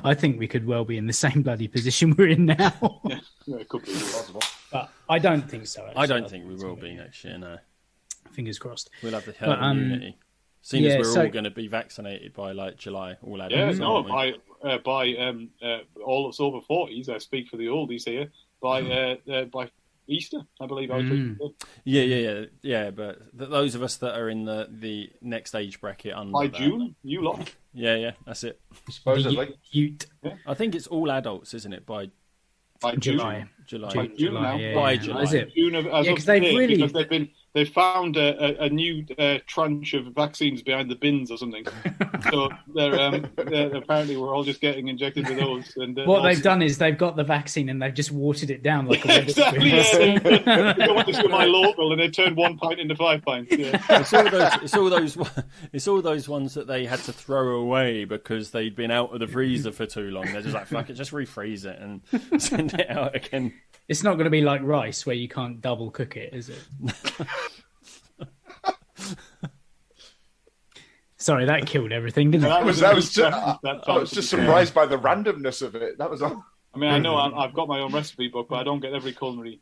I think we could well be in the same bloody position we're in now. Yeah, it could be possible. But I don't think so. Actually. I don't think we will be next year, no. Fingers crossed. We'll have the herd immunity. Seeing as we're all going to be vaccinated by like July, all adults. Yeah, by all us over 40s, I speak for the oldies here, by Easter, I believe. Yeah. But those of us that are in the next age bracket under by June, you lot. Yeah, that's it. Supposedly. I think it's all adults, isn't it? By July. By June now. Yeah. By July. Is it? June because they've found a new tranche of vaccines behind the bins or something. So they're apparently we're all just getting injected with those. And what they've done is they've got the vaccine and they've just watered it down like a exactly. Yeah, they want to do my local and they turned 1 pint into 5 pints. Yeah. It's all those ones that they had to throw away because they'd been out of the freezer for too long. They're just like, fuck it, just refreeze it and send it out again. It's not going to be like rice where you can't double cook it, is it? Sorry, that killed everything, didn't it? I was just surprised by the randomness of it. That was all. I mean, I know I've got my own recipe book, but I don't get every culinary.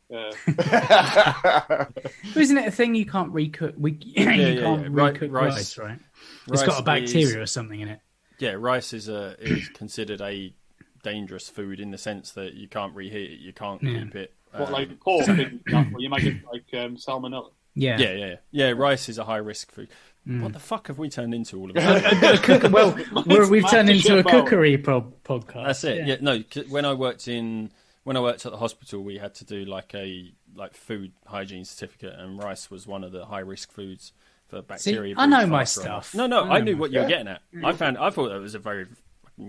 Isn't it a thing you can't recook? Recook rice, right? It's got a bacteria or something in it. Yeah, rice is considered a dangerous food in the sense that you can't reheat it, you can't keep it. What, like pork? You might get like salmonella. Yeah. Rice is a high risk food. What the fuck have we turned into all of that? Well, we've turned into a cookery podcast. That's it. Yeah. No. When I worked at the hospital, we had to do like a food hygiene certificate, and rice was one of the high risk foods for bacteria. See, I know my stuff. No, I knew what you were getting at. I thought that was a very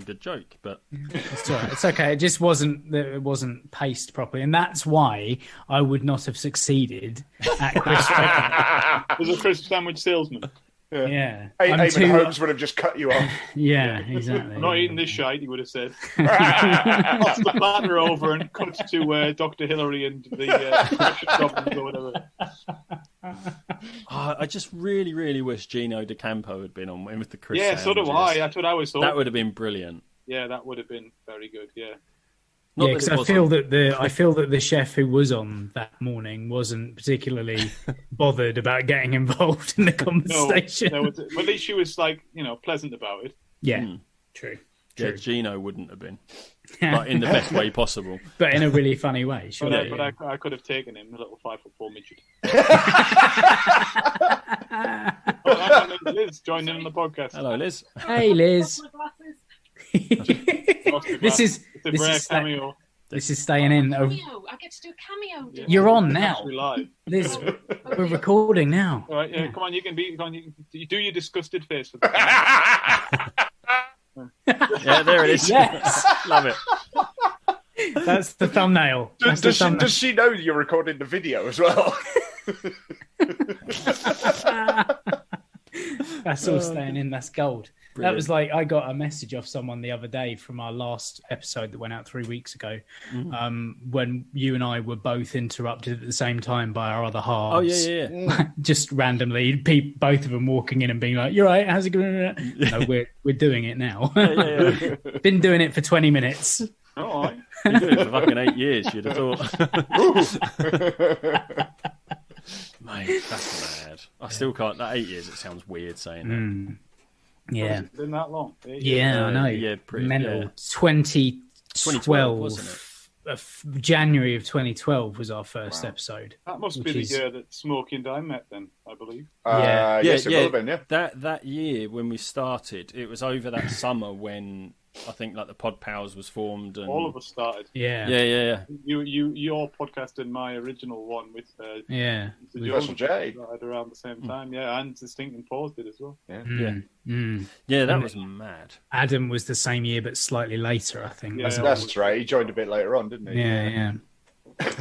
good joke, but it's all right. It's okay. It just wasn't paced properly, and that's why I would not have succeeded at crisp. As a crisp sandwich salesman. Yeah. Eamon Holmes would have just cut you off. Yeah, exactly. I'm not eating this shite, he would have said. Toss the platter over and cut to Dr. Hillary and the problems or whatever. I just really, really wish Gino D'Acampo had been on with the crisp sandwiches. So do I. That's what I always thought. That would have been brilliant. Yeah, that would have been very good, yeah. Yeah, because I feel that the chef who was on that morning wasn't particularly bothered about getting involved in the conversation. No, but at least she was pleasant about it. Yeah, true. Yeah, Gino wouldn't have been, but in the best way possible. But in a really funny way. Sure. But I could have taken him, a little 5'4" midget. Liz joined in on the podcast. Hello, Liz. Hey, Liz. This is cameo. This is staying in. I get to do a cameo. Yeah. You're on now, live. Liz. We're recording now. All right, come on. You can do your disgusted face for that. Yeah, there it is. Yes, love it. That's the thumbnail. Does she know you're recording the video as well? That's all staying in. That's gold. Brilliant. That was like I got a message off someone the other day from our last episode that went out 3 weeks ago, when you and I were both interrupted at the same time by our other halves. Oh yeah. Just randomly, both of them walking in and being like, "You're right, how's it going?" No, we're doing it now. Yeah. Been doing it for 20 minutes. All right. Been doing it for fucking 8 years. You'd have thought. Mate, that's mad. I still can't. That 8 years. It sounds weird saying that. Yeah. It's been that long. Yeah, I know. Yeah, pretty mental. Yeah. 2012, wasn't it? January of 2012 was our first episode. That must be the year that Smokey and I met then, I believe. Yes, it will have been, yeah. That year when we started, it was over that summer when I think like the Pod Pals was formed, and all of us started. Yeah. Your podcast and my original one with Russell J started around the same time. Yeah, and Distinct Pause did as well. Yeah, that was mad. Adam was the same year, but slightly later, I think. Yeah, that's right. He joined a bit later on, didn't he? Yeah.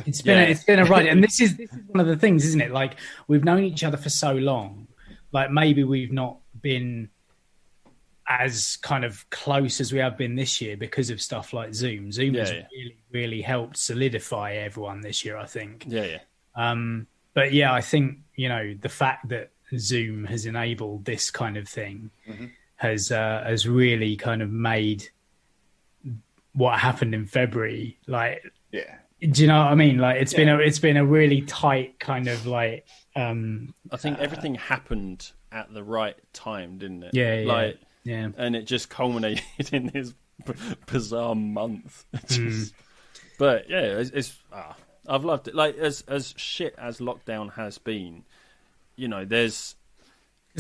It's been a ride, and this is one of the things, isn't it? Like, we've known each other for so long. Like, maybe we've not been as kind of close as we have been this year because of stuff like Zoom. Zoom has really helped solidify everyone this year, I think. But yeah, I think, the fact that Zoom has enabled this kind of thing has really kind of made what happened in February, like, do you know what I mean? Like, it's been a really tight kind of like. I think everything happened at the right time, didn't it? Yeah. And it just culminated in this bizarre month. But yeah, I've loved it. Like, as shit as lockdown has been, there's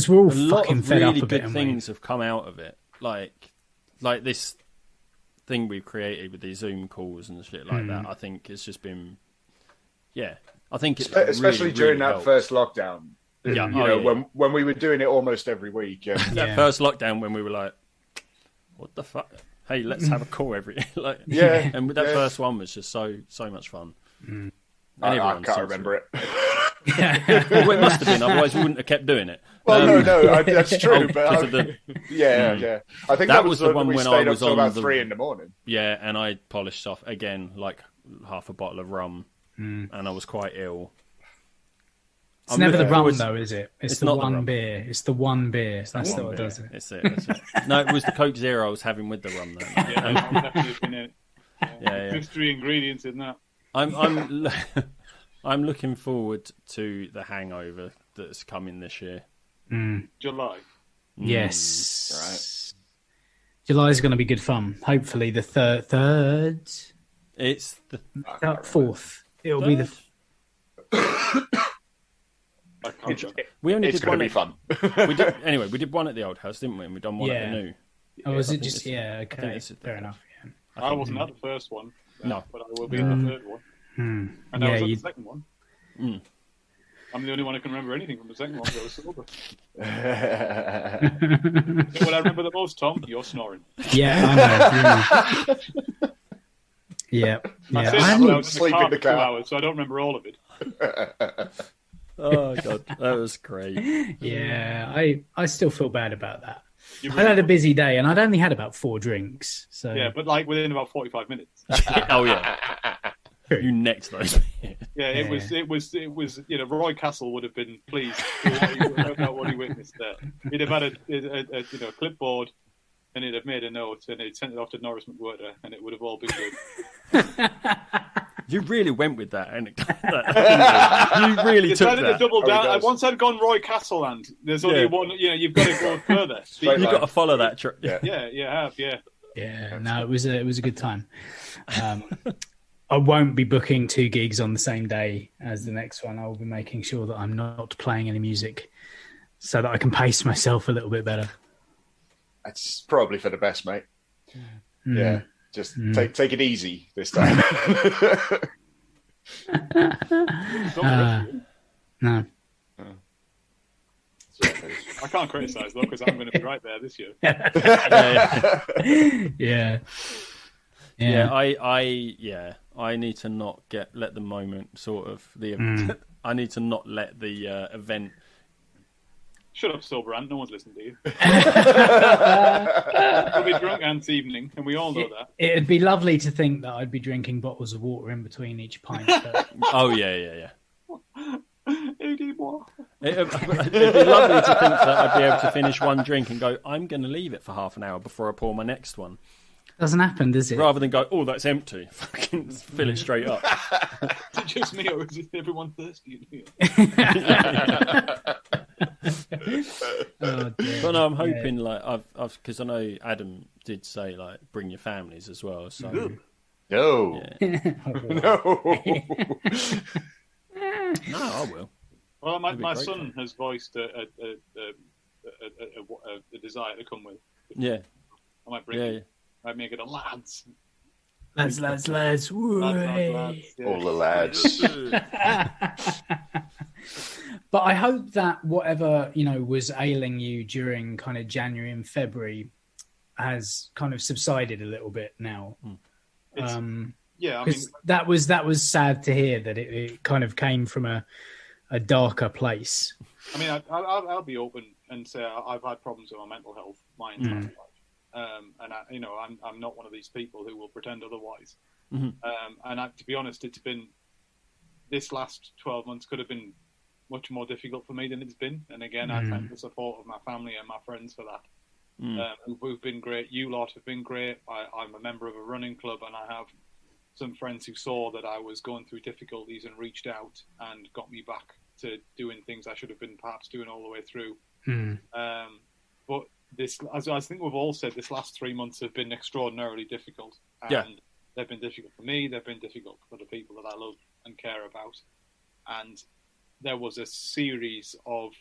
we're all a lot fucking of fed really up a bit, good things have come out of it. Like this thing we've created with these Zoom calls and shit like that. I think it's just been, I think it's especially really, during really that helped. first lockdown. When we were doing it almost every week. That first lockdown when we were like, what the fuck? Hey, let's have a call every And with that first one was just so much fun. And I can't remember it. Well, it must have been, otherwise we wouldn't have kept doing it. Well, that's true. But I think that was the one when I was on about 3 in the morning. Yeah, and I polished off again like half a bottle of rum, and I was quite ill. It's never the rum, though, is it? It's the one beer. It's the one beer. That's what does it. That's it. No, it was the Coke Zero I was having with the rum, though. Mystery ingredients in that. I'm looking forward to the hangover that's coming this year. July. Yes. Right. July's going to be good fun. Hopefully the third. It's the fourth. It'll be the. We only it's did going one. To be fun. We did one at the old house, didn't we? And we done one at the new. Oh, was it just? Yeah, okay. Fair enough. Yeah. I wasn't at the first one. No, but I will be at the third one. And I was at the second one. I'm the only one who can remember anything from the second one because I was sober. What I remember the most, Tom, you're snoring. Yeah, I know. Yeah. I was sleep in the car for 2 hours, so I don't remember all of it. Oh god, that was great. Yeah, I still feel bad about that. I had a busy day, and I'd only had about 4 drinks. So yeah, but like within about 45 minutes. Oh yeah. You necked those. It was. Roy Castle would have been pleased about what he witnessed there. He'd have had a clipboard, and he'd have made a note, and he'd sent it off to Norris McWhirter, and it would have all been good. You really went with that anecdote. You really took that. To double down. Once I'd gone Roy Castle, and there's only one. You've got to go further. You've got to follow that. Yeah. No, it was a good time. I won't be booking 2 gigs on the same day as the next one. I will be making sure that I'm not playing any music so that I can pace myself a little bit better. That's probably for the best, mate. Yeah, just take it easy this time. No. I can't criticise though because I'm going to be right there this year. I need to not let the moment sort of I need to not let the event. Shut up, Silbrand. No one's listening to you. We'll be drunk Ant's evening, and we all know that. It'd be lovely to think that I'd be drinking bottles of water in between each pint. But... Oh yeah. It'd be lovely to think that I'd be able to finish one drink and go, I'm going to leave it for half an hour before I pour my next one. Doesn't happen, does it? Rather than go, oh, that's empty. Fucking fill it straight up. Is it just me or is everyone thirsty in here? But no, I'm hoping I've because I know Adam did say bring your families as well. So no, I will. Well, my son has voiced a desire to come with. Yeah, I might bring him. Might make it a lads. Lads. Lads, lads, yeah. All the lads. But I hope that whatever, was ailing you during kind of January and February has kind of subsided a little bit now. Yeah, I mean, that was sad to hear that it kind of came from a darker place. I mean, I'll be open and say I've had problems with my mental health my entire life. And I'm not one of these people who will pretend otherwise. And to be honest, it's been this last 12 months could have been much more difficult for me than it's been. And again, I thank the support of my family and my friends for that. Who've been great. You lot have been great. I'm a member of a running club, and I have some friends who saw that I was going through difficulties and reached out and got me back to doing things I should have been perhaps doing all the way through. But this, as I think we've all said, this last 3 months have been extraordinarily difficult. And they've been difficult for me. They've been difficult for the people that I love and care about. And there was a series of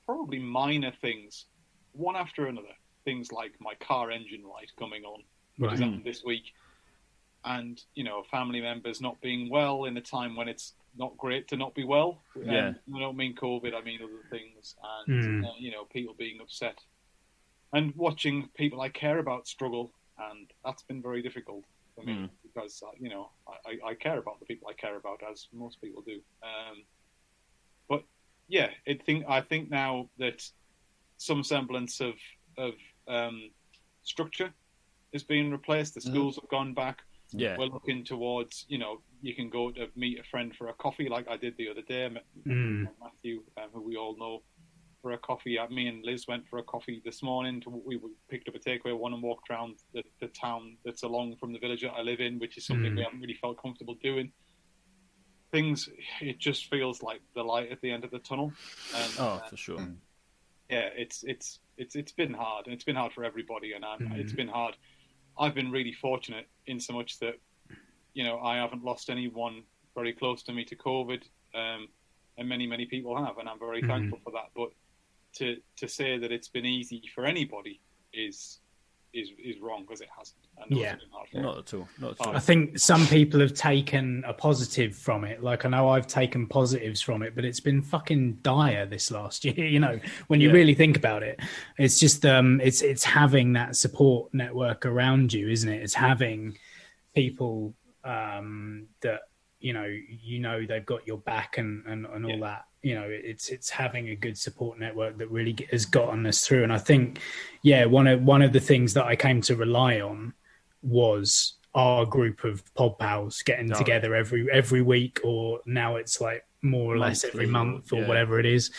probably minor things, one after another. Things like my car engine light coming on, which is happened this week. And, family members not being well in a time when it's not great to not be well. I don't mean COVID, I mean other things. And, people being upset. And watching people I care about struggle. And that's been very difficult for me because, I care about the people I care about, as most people do. But, yeah, I think now that some semblance of structure is being replaced. The schools have gone back. Yeah, we're looking towards, you can go to meet a friend for a coffee like I did the other day. I met Matthew, who we all know, for a coffee. Me and Liz went for a coffee this morning. We picked up a takeaway one and walked around the town that's along from the village that I live in, which is something we haven't really felt comfortable doing. It just feels like the light at the end of the tunnel. And, for sure. Yeah, it's been hard, and it's been hard for everybody, and it's been hard. I've been really fortunate in so much that, I haven't lost anyone very close to me to COVID, and many people have, and I'm very thankful for that. But to say that it's been easy for anybody is wrong, because it hasn't. Not at all. I think some people have taken a positive from it. Like, I know I've taken positives from it, but it's been fucking dire this last year. When you really think about it, it's just it's having that support network around you, isn't it? It's having people that they've got your back and all that. It's having a good support network that really has gotten us through. And I think, one of the things that I came to rely on was our group of pod pals getting together every week, or now it's like more or less every month or whatever it is.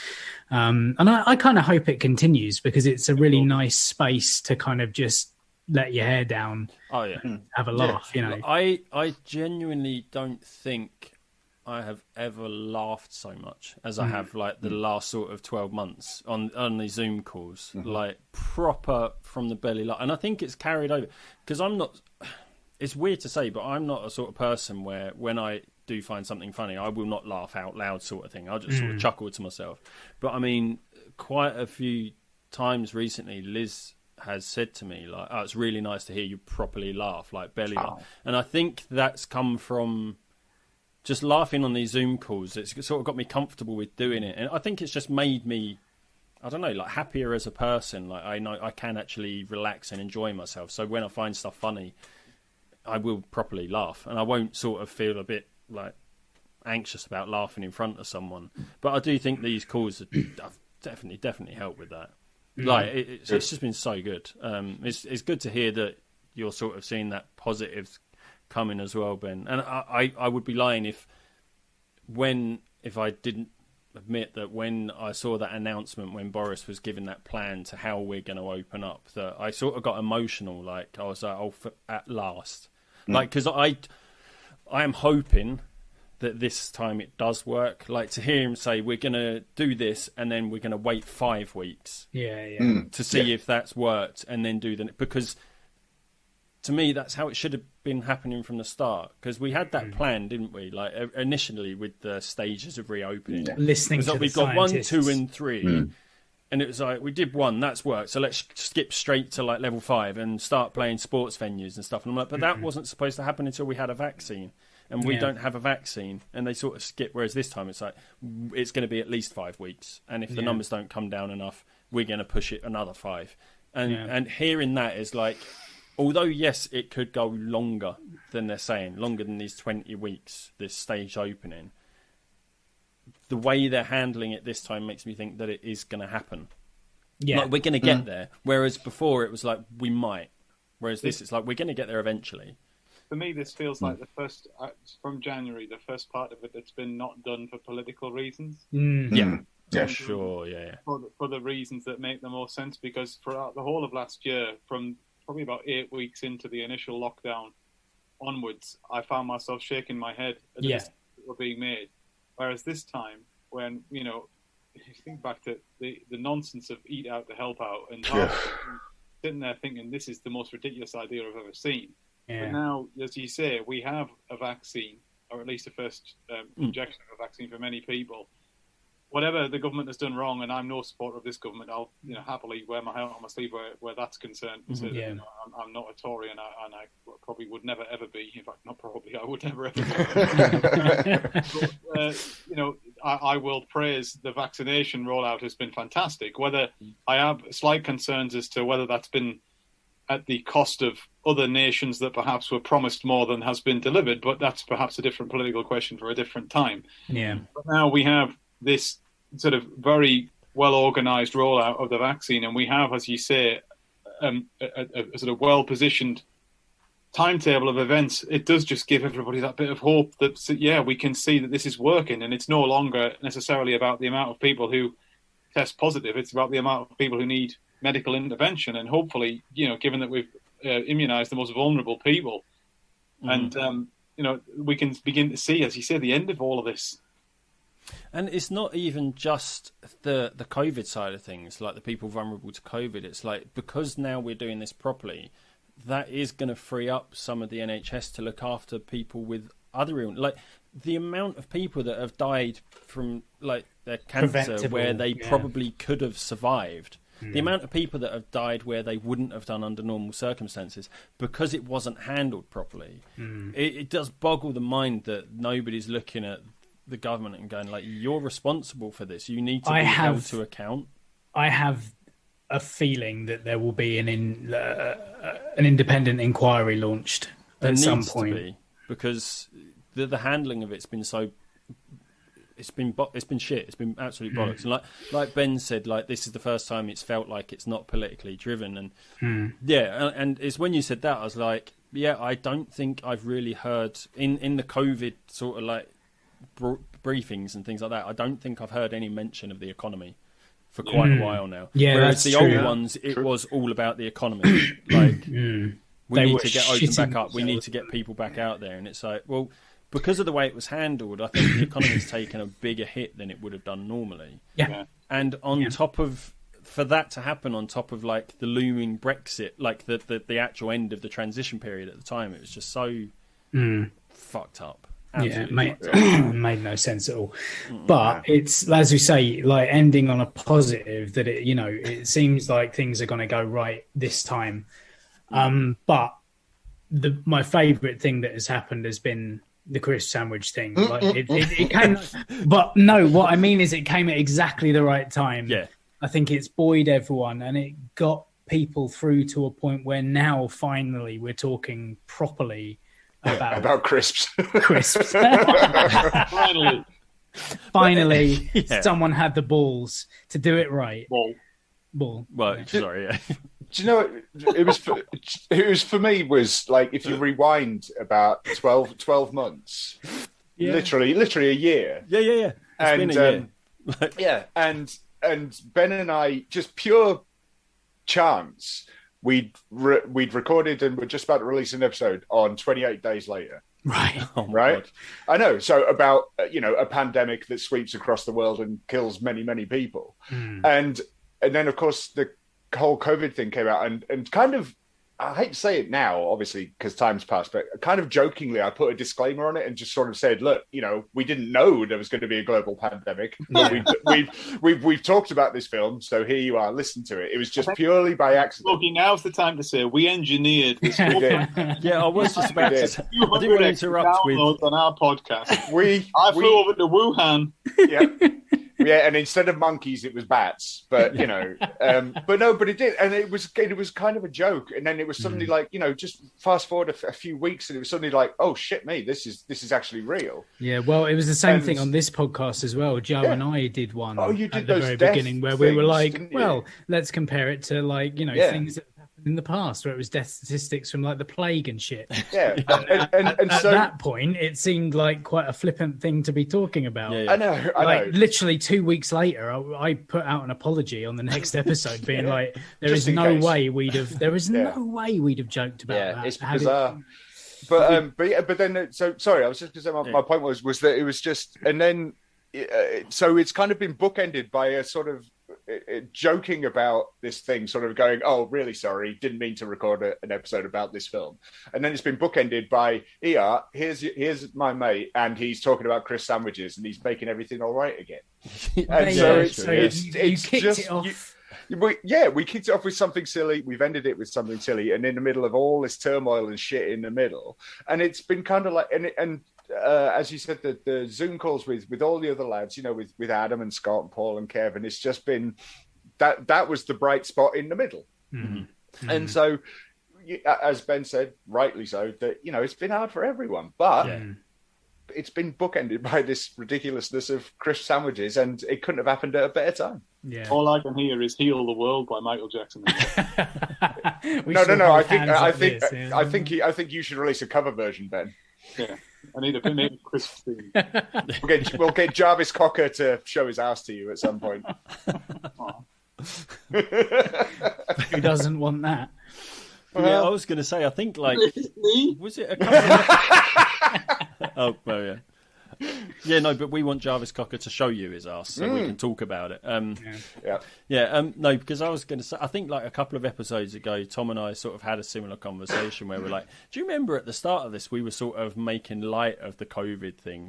And I kind of hope it continues, because it's a really nice space to kind of just let your hair down, have a laugh. I genuinely don't think I have ever laughed so much as I have like the last sort of 12 months on these Zoom calls, like proper from the belly. And I think it's carried over, because it's weird to say, but I'm not a sort of person where when I do find something funny, I will not laugh out loud sort of thing. I'll just sort of chuckle to myself. But I mean, quite a few times recently, Liz has said to me, like, it's really nice to hear you properly laugh, like belly laugh. And I think that's come from just laughing on these Zoom calls. It's sort of got me comfortable with doing it. And I think it's just made me, I don't know, like happier as a person. Like, I know I can actually relax and enjoy myself. So when I find stuff funny, I will properly laugh, and I won't sort of feel a bit like anxious about laughing in front of someone. But I do think these calls have definitely helped with that. Like, it's just been so good. It's good to hear that you're sort of seeing that positive coming as well, Ben. And I would be lying if I didn't admit that when I saw that announcement, when Boris was giving that plan to how we're going to open up, that I sort of got emotional. Like, I was like, at last. Like, because I am hoping that this time it does work. Like, to hear him say, we're going to do this and then we're going to wait 5 weeks to see if that's worked, and then do because to me, that's how it should have been happening from the start, because we had that plan, didn't we? Like, initially with the stages of reopening. Listening to we've got 1, 2 and 3. And it was like, we did 1, that's worked. So let's skip straight to like level 5 and start playing sports venues and stuff. And I'm like, but that wasn't supposed to happen until we had a vaccine. And we don't have a vaccine. And they sort of skip. Whereas this time it's like, it's going to be at least 5 weeks. And if the numbers don't come down enough, we're going to push it another 5. And hearing that is like, although, yes, it could go longer than they're saying, longer than these 20 weeks, this stage opening. The way they're handling it this time makes me think that it is going to happen. Yeah, like, we're going to get there. Whereas before it was like, we might. Whereas this, it's like, we're going to get there eventually. For me, this feels like the first, from January, the first part of it that's been not done for political reasons. Yeah, sure, yeah. For the reasons that make the most sense, because throughout the whole of last year, from probably about 8 weeks into the initial lockdown onwards, I found myself shaking my head at the decisions that were being made. Whereas this time, when, you know, if you think back to the nonsense of eat out to help out, and sitting there thinking, this is the most ridiculous idea I've ever seen. Yeah. But now, as you say, we have a vaccine, or at least a first injection of a vaccine for many people. Whatever the government has done wrong, and I'm no supporter of this government, I'll happily wear my heart on my sleeve where that's concerned. So that, I'm not a Tory, and I probably would never ever be. In fact, not probably, I would never ever be. But, I will praise the vaccination rollout has been fantastic. Whether I have slight concerns as to whether that's been at the cost of other nations that perhaps were promised more than has been delivered, but that's perhaps a different political question for a different time. Yeah. But now we have this sort of very well-organised rollout of the vaccine, and we have, as you say, a sort of well-positioned timetable of events. It does just give everybody that bit of hope that, we can see that this is working, and it's no longer necessarily about the amount of people who test positive. It's about the amount of people who need medical intervention, and hopefully, given that we've immunised the most vulnerable people, and, we can begin to see, as you say, the end of all of this. And it's not even just the COVID side of things, like the people vulnerable to COVID. It's like, because now we're doing this properly, that is going to free up some of the NHS to look after people with other illnesses. Like the amount of people that have died from like their cancer where they probably could have survived. The amount of people that have died where they wouldn't have done under normal circumstances because it wasn't handled properly. It does boggle the mind that nobody's looking at the government and going like, you're responsible for this. You need to be held to account. I have a feeling that there will be an independent inquiry launched at some point, because the handling of it's been so. It's been shit. It's been absolute bollocks. And like Ben said, like this is the first time it's felt like it's not politically driven. And and it's when you said that I was like, I don't think I've really heard in the COVID sort of like briefings and things like that. I don't think I've heard any mention of the economy for quite a while now. Yeah, whereas the old ones, it was all about the economy. Like we need to get open back up. We need to get people back out there. And it's like, well, because of the way it was handled, I think the economy's taken a bigger hit than it would have done normally. Yeah. And on top of, for that to happen on top of like the looming Brexit, like the actual end of the transition period at the time, it was just so fucked up. Absolutely made no sense at all. But it's, as we say, like ending on a positive that it seems like things are going to go right this time. But my favourite thing that has happened has been the crisp sandwich thing. Like it came, but no, what I mean is it came at exactly the right time. Yeah, I think it's buoyed everyone, and it got people through to a point where now finally we're talking properly about crisps. Finally, someone had the balls to do it right. Ball. Well, sorry. Yeah. Do you know what it was for me was like, if you rewind about 12 months, literally a year. Yeah. It's been a year. And Ben and I, just pure chance, we'd recorded and we're just about to release an episode on 28 days later. Right. Oh right. God. I know. So about, a pandemic that sweeps across the world and kills many, many people. And then of course the whole COVID thing came out and kind of I hate to say it now, obviously, because time's passed, but kind of jokingly, I put a disclaimer on it and just sort of said, look, we didn't know there was going to be a global pandemic. Yeah. We've talked about this film, so here you are, listen to it. It was just purely by accident. Okay, now's the time to say we engineered this. Yeah, I was just about to say, I didn't want to interrupt with on our podcast. I flew over to Wuhan. Yeah. Yeah, and instead of monkeys, it was bats. But but it did, and it was kind of a joke. And then it was suddenly like, just fast forward a few weeks, and it was suddenly like, oh shit, me, this is actually real. Yeah, well, it was the same thing on this podcast as well. Joe and I did one. Oh, you did at the those very death beginning where things, we were like, well, let's compare it to like things that happened in the past, where it was death statistics from like the plague and shit. Yeah, and at so that point, it seemed like quite a flippant thing to be talking about. I know. Literally 2 weeks later, I put out an apology on the next episode, being like, "There is no way we'd have joked about that." It's bizarre. But then, so sorry, I was just going to say my point was that it was just, and then so it's kind of been bookended by a sort of joking about this thing, sort of going, oh, really sorry, didn't mean to record an episode about this film. And then it's been bookended by, here's my mate, and he's talking about Chris sandwiches, and he's making everything all right again. And you kicked it off. We kicked it off with something silly. We've ended it with something silly, and in the middle of all this turmoil and shit in the middle, and it's been kind of like, and as you said, the Zoom calls with all the other lads, with Adam and Scott and Paul and Kevin, it's just been that was the bright spot in the middle. Mm-hmm. And so, as Ben said, rightly so, that it's been hard for everyone, but it's been bookended by this ridiculousness of crisp sandwiches, and it couldn't have happened at a better time. Yeah. All I can hear is "Heal the World" by Michael Jackson. No. I think you should release a cover version, Ben. Yeah. I need a crisp theme. We'll get Jarvis Cocker to show his ass to you at some point. Who doesn't want that? Yeah, I was going to say, I think, like, was it a couple of... Oh, well, yeah. Yeah, no, but we want Jarvis Cocker to show you his ass so we can talk about it. No, because I was going to say, I think like a couple of episodes ago, Tom and I sort of had a similar conversation where we're like, do you remember at the start of this, we were sort of making light of the COVID thing,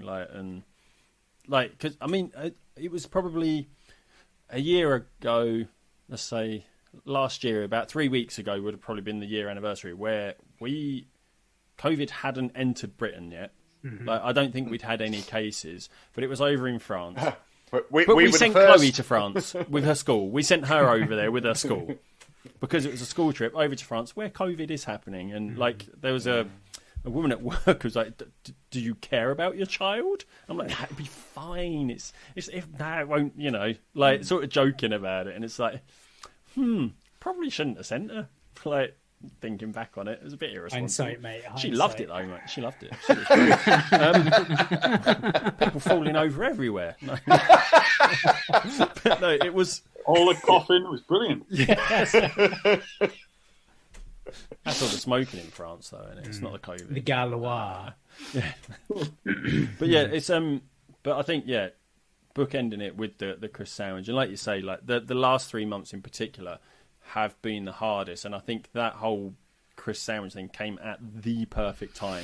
because I mean, it was probably a year ago, let's say last year, about 3 weeks ago would have probably been the year anniversary where COVID hadn't entered Britain yet. Mm-hmm. Like, I don't think we'd had any cases, but it was over in France. But we sent Chloe to France with her school. We sent her over there with her school because it was a school trip over to France where COVID is happening. And like, there was a woman at work who was like, "Do you care about your child?" I'm like, "It'd be fine. It's if it won't, like sort of joking about it." And it's like, probably shouldn't have sent her. Like, thinking back on it, it was a bit irresponsible. Hindsight, mate. Hindsight. She loved it though, mate. She loved it. She was great. People falling over everywhere. No. But no, it was all the coughing was brilliant. Yes. That's all the smoking in France, though, isn't it? It's not the COVID. The Gaulois. Yeah. But yeah, it's But I think bookending it with the Chris sandwich, and like you say, like the last 3 months in particular have been the hardest, and I think that whole Chris sandwich thing came at the perfect time,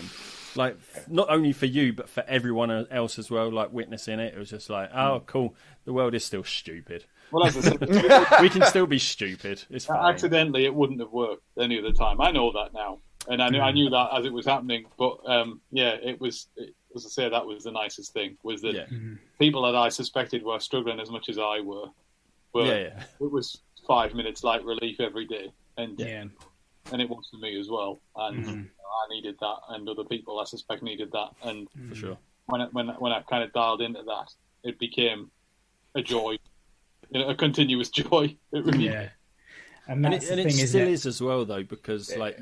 like not only for you but for everyone else as well, like witnessing it. It was just like, oh cool, the world is still stupid. Well, as I said, we can still be stupid. It's fine. Accidentally it wouldn't have worked any other time. I know that now, and I knew that as it was happening, but it was, as I say, that was the nicest thing, was that people that I suspected were struggling as much as I were it was 5 minutes light relief every day, and it was for me as well, and I needed that, and other people I suspect needed that, and for sure, when I kind of dialed into that, it became a joy, a continuous joy. It really, and it still is as well though, because like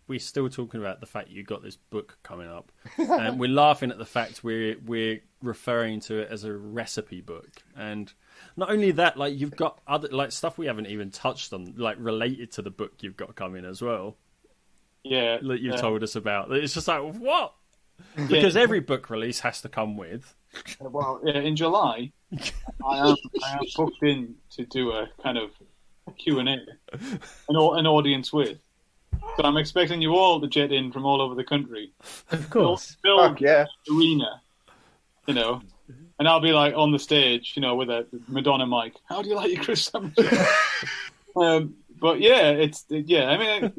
we're still talking about the fact you got this book coming up, and we're laughing at the fact we're referring to it as a recipe book, and not only that, like you've got other like stuff we haven't even touched on, like related to the book you've got coming as well. Yeah, that you've told us about. It's just like, what? Because every book release has to come with. Well, in July, I am booked in to do a kind of Q&A, an audience with So I'm expecting you all to jet in from all over the country. Of course. Fuck yeah. Arena, you know. And I'll be like on the stage, you know, with a Madonna mic. How do you like your Chris sandwiches? But yeah, I mean,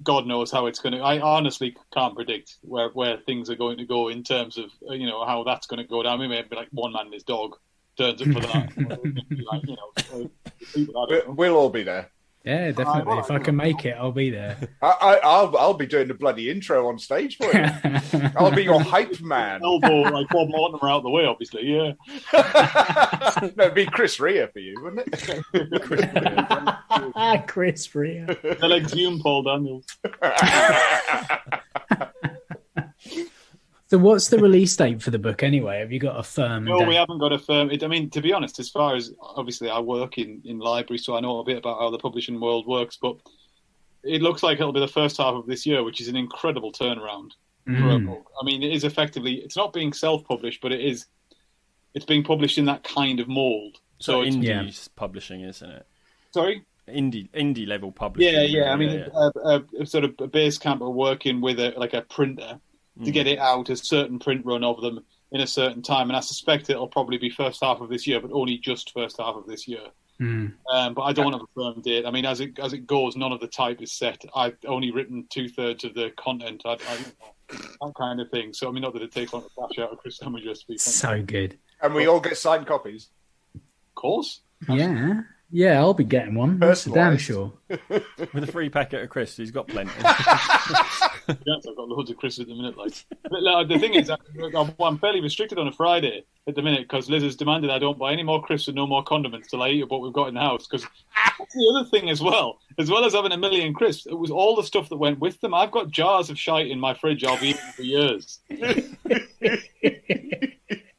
God knows how it's going to. I honestly can't predict where things are going to go in terms of how that's going to go down. Maybe like one man and his dog turns up for that. We'll all be there. Yeah, definitely. If I can make it, I'll be there. I'll be doing the bloody intro on stage for you. I'll be your hype man. Elbow, like Bob Mortimer are out the way, obviously. Yeah. No, it'd be Chris Rea for you, wouldn't it? Chris Rea. They're like Zoom Paul Daniels. So what's the release date for the book anyway? Have you got a firm No, date? we haven't got a firm. I mean, to be honest, as far as obviously I work in libraries, so I know a bit about how the publishing world works, but it looks like it'll be the first half of this year, which is an incredible turnaround for a book. I mean, it is effectively, it's not being self-published, but it's being published in that kind of mold. So indie publishing, isn't it? Sorry? Indie level publishing. Yeah. I mean, a sort of a base camp are working with a printer to get it out, a certain print run of them in a certain time. And I suspect it'll probably be first half of this year, but only just first half of this year. But I don't have a firm date. I mean, as it goes, none of the type is set. I've only written 2/3 of the content, that kind of thing. So, I mean, not that it takes long to flash out a Chris Sandwich recipe. So good. And we all get signed copies. Of course. Yeah, I'll be getting one. That's damn sure. With a free packet of crisps, he's got plenty. Yes, I've got loads of crisps at the minute. But the thing is, I'm fairly restricted on a Friday at the minute because Liz has demanded I don't buy any more crisps and no more condiments till I eat what we've got in the house. Because that's the other thing as well as having a million crisps, it was all the stuff that went with them. I've got jars of shite in my fridge I'll be eating for years.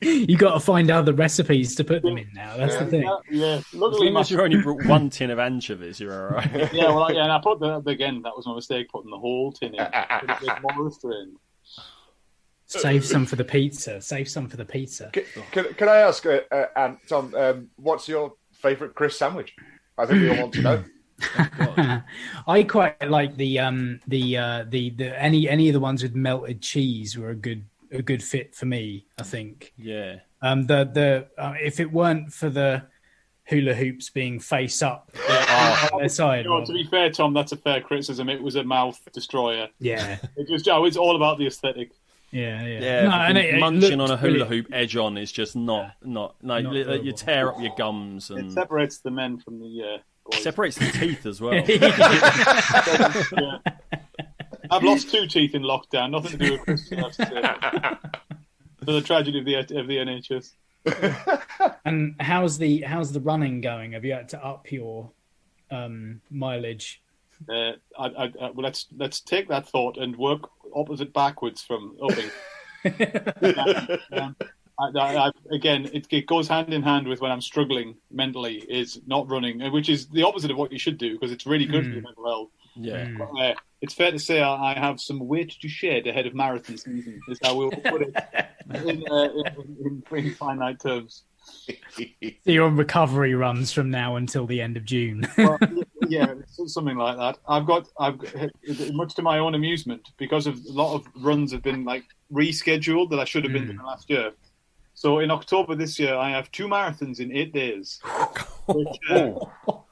You got to find out the recipes to put them in now. That's the thing. Yeah, as long as you only brought one tin of anchovies, you're all right. Yeah, well, and I put again. That was my mistake, putting the whole tin in. It's more restrained. Save some for the pizza. Can I ask, Tom, what's your favourite Chris sandwich? I think we all want to know. I quite like the any of the ones with melted cheese were a good fit for me, I think. Yeah. If it weren't for the hula hoops being face up on their side. To be fair, Tom, that's a fair criticism. It was a mouth destroyer. Yeah. It's all about the aesthetic. Yeah. No, munching on a hula hoop edge on is just not you tear up your gums and it separates the men from the boys. Separates the teeth as well. Yeah. I've lost 2 teeth in lockdown. Nothing to do with Christian. That's the tragedy of the NHS. And how's the running going? Have you had to up your mileage? Let's take that thought and work opposite backwards from upping. Again, it goes hand in hand with when I'm struggling mentally is not running, which is the opposite of what you should do because it's really good for your mental health. Yeah. But, it's fair to say I have some weight to shed ahead of marathon season, is how we'll put it in finite terms. So you're on recovery runs from now until the end of June. Well, yeah, something like that. I've got much to my own amusement because of a lot of runs have been like rescheduled that I should have been doing last year. So in October this year, I have 2 marathons in 8 days,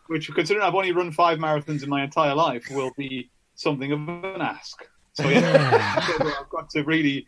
which considering I've only run 5 marathons in my entire life, will be something of an ask. So I've got to really,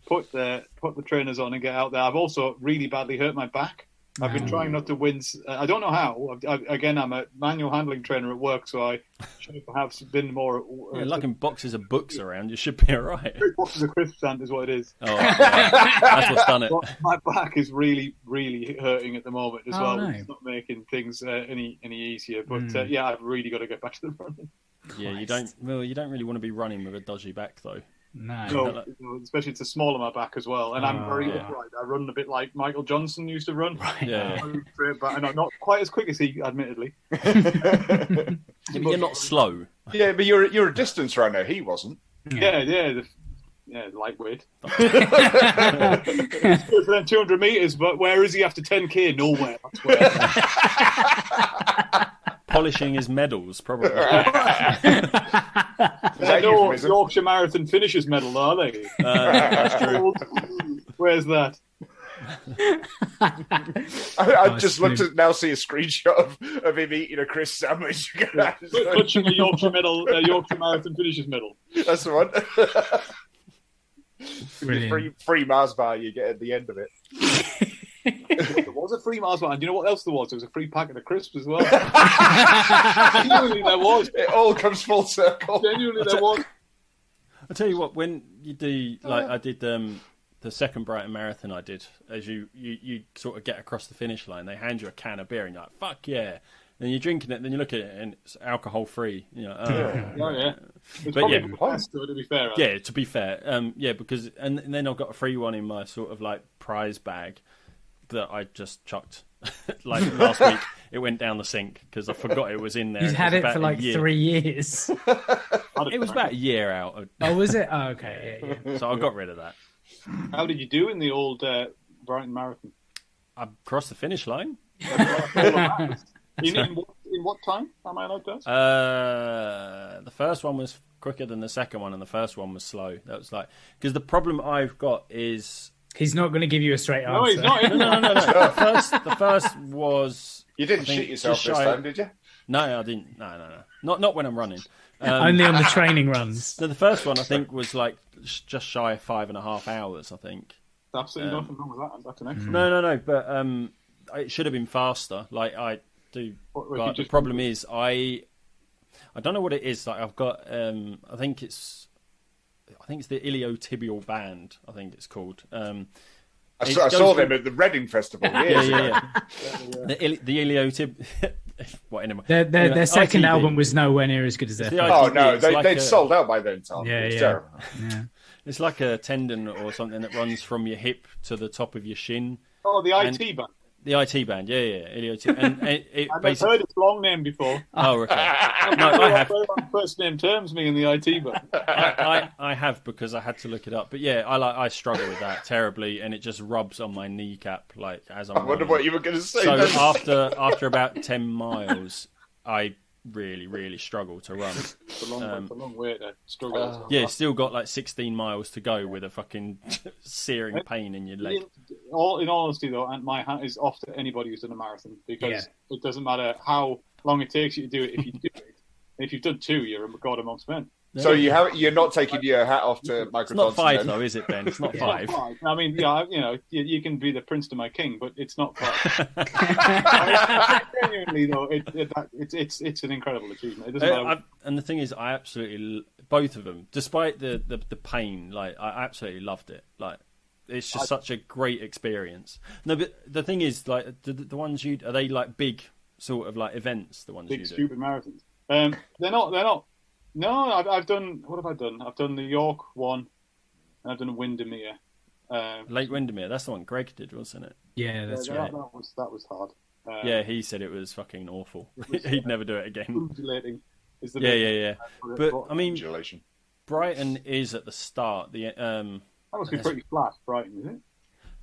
put the trainers on and get out there. I've also really badly hurt my back. I've been trying not to wince. I don't know how. Again, I'm a manual handling trainer at work, so I should perhaps have been more... lugging boxes of books around, you should be all right. 3 boxes of crisp sand is what it is. Oh, yeah. That's what's done it. But my back is really, really hurting at the moment as well. No. It's not making things any easier. But I've really got to get back to the running. Yeah, you don't really want to be running with a dodgy back, though. No. Especially it's the small of my back as well, and I'm very upright. I run a bit like Michael Johnson used to run. Right. Yeah. But not quite as quick as he, admittedly. But you're not slow. Yeah, but you're a distance runner. He wasn't. Yeah, lightweight. It's good for them 200 meters, but where is he after 10k? Nowhere. That's where. polishing his medals, probably. No Yorkshire Marathon finishers medal, are they? That's true. Where's that? I just looked at now, see a screenshot of him eating a crisp sandwich. Clutching a Yorkshire Marathon finishers medal. That's the one. Brilliant. Free Mars bar you get at the end of it. There was a free Mars bar, and do you know what else there was? There was a free packet of crisps as well. Genuinely, there was. It all comes full circle. Genuinely, there was. I'll tell you what, when you do, like I did the second Brighton Marathon I did, as you sort of get across the finish line, they hand you a can of beer and you're like, fuck yeah. And you're drinking it, and then you look at it and it's alcohol free. You know, It's probably the best, though, to be fair. Right? Yeah, to be fair. Because and then I've got a free one in my sort of like prize bag that I just chucked. Like last week, it went down the sink because I forgot it was in there. He's had it for like 3 years. It was about a year out. Oh, was it? Oh, okay. Yeah. So I got rid of that. How did you do in the old Brighton Marathon? I crossed the finish line. In what time? Am I allowed to ask? The first one was quicker than the second one, and the first one was slow. That was like because the problem I've got is he's not going to give you a straight answer. No, he's not. No. The first was you didn't shit yourself this time, did you? No, I didn't. No. Not when I'm running. Only on the training runs. So the first one I think was like just shy of 5.5 hours. I think. Absolutely nothing wrong with that. That's an excellent. No. But it should have been faster. Like I do. Like, the problem is I don't know what it is. Like I've got I think it's the iliotibial band. I think it's called. I saw them at the Reading Festival. Yeah. The iliotib. What anymore? Their second ITB. album was nowhere near as good as their first. Oh no, they'd sold out by then, Tom. Yeah. It's like a tendon or something that runs from your hip to the top of your shin. Oh, the IT band. The IT band, yeah, iliotibial. And I've heard its long name before. Oh, okay. No, I have. First name terms me in the IT band. I have because I had to look it up. But yeah, I struggle with that terribly, and it just rubs on my kneecap like as I'm. I wonder what you were going to say. So after about 10 miles, I really struggle to run. It's a long way to struggle. Yeah, still got like 16 miles to go with a fucking searing pain in your leg. In honesty, though, and my hat is off to anybody who's done a marathon because it doesn't matter how long it takes you to do it. If you do it, if you've done 2, you're a god amongst men. So you're not taking your hat off to Michael Johnson. It's not 5 though, is it, Ben? It's not 5. I mean, you can be the prince to my king, but it's not 5. Genuinely though, it's an incredible achievement. It doesn't matter. And the thing is, I absolutely both of them, despite the pain, like I absolutely loved it. Like it's just such a great experience. No, but the thing is, like the ones are they like big sort of like events? The ones big you do? Stupid marathons. They're not. No, I've done. What have I done? I've done the York one, and I've done Windermere. Lake Windermere. That's the one Greg did, wasn't it? Yeah, that's right. That was hard. Yeah, he said it was fucking awful. He'd never do it again. Undulating. Yeah. But I mean, Brighton is at the start. That must be pretty flat, Brighton, isn't it?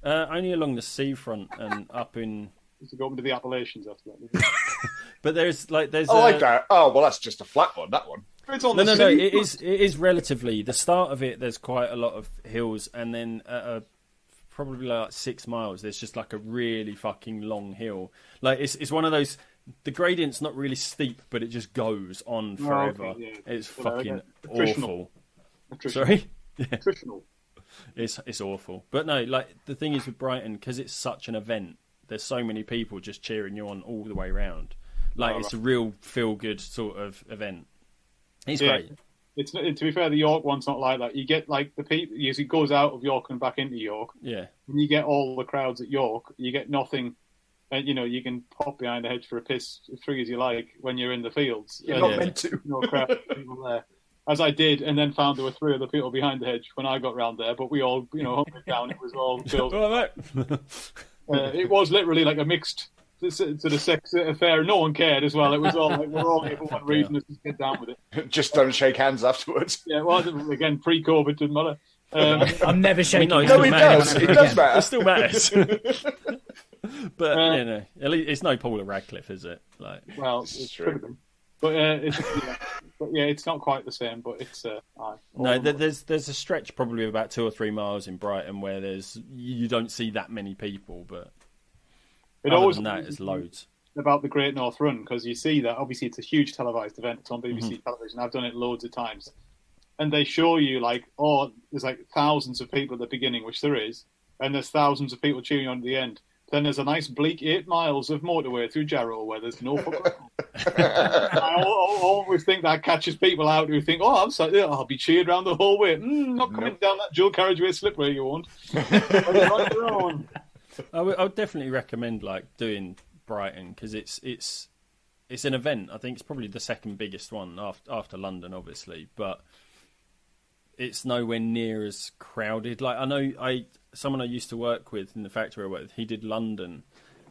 Only along the seafront and up in. To go into the Appalachians after that. But there's. I like that. Oh well, that's just a flat one. That one. It's on no. It is relatively the start of it. There's quite a lot of hills, and then probably like 6 miles. There's just like a really fucking long hill. Like it's one of those. The gradient's not really steep, but it just goes on forever. Okay, yeah. It's fucking awful. Sorry. Nutritional. It's awful. But no, like the thing is with Brighton, because it's such an event. There's so many people just cheering you on all the way around. Like it's a real feel-good sort of event. It's great. It's to be fair, the York one's not like that. You get like the people. It goes out of York and back into York. Yeah. And you get all the crowds at York. You get nothing. And you can pop behind the hedge for a piss as free as you like when you're in the fields. You're not meant to. No crowd of people there. As I did, and then found there were 3 other people behind the hedge when I got round there. But we all, hunkered down. It was all girls. It was literally like a mixed sort of sex affair. No one cared as well. It was all like we're all here for one reason. Let's just get down with it. Just don't shake hands afterwards. Yeah, well, again, pre-COVID didn't matter. I'm never shaking. No, it does. It does matter. It still matters. But at least it's no Paula Radcliffe, is it? Like, well, it's true. But it's not quite the same. But it's no. There's a stretch probably of about 2 or 3 miles in Brighton where you don't see that many people, but other than that, it's loads. About the Great North Run, because you see that obviously it's a huge televised event. It's on BBC television. I've done it loads of times, and they show you there's like thousands of people at the beginning, which there is, and there's thousands of people cheering on at the end. Then there's a nice bleak 8 miles of motorway through Jarrow where there's no football. I always think that catches people out who think, oh, I'm sorry, I'll be cheered around the whole way. Not coming down that dual carriageway slipway, you won't. I would definitely recommend doing Brighton, because it's an event. I think it's probably the second biggest one after London, obviously, but it's nowhere near as crowded. Like, I know someone I used to work with in the factory I worked with, he did London,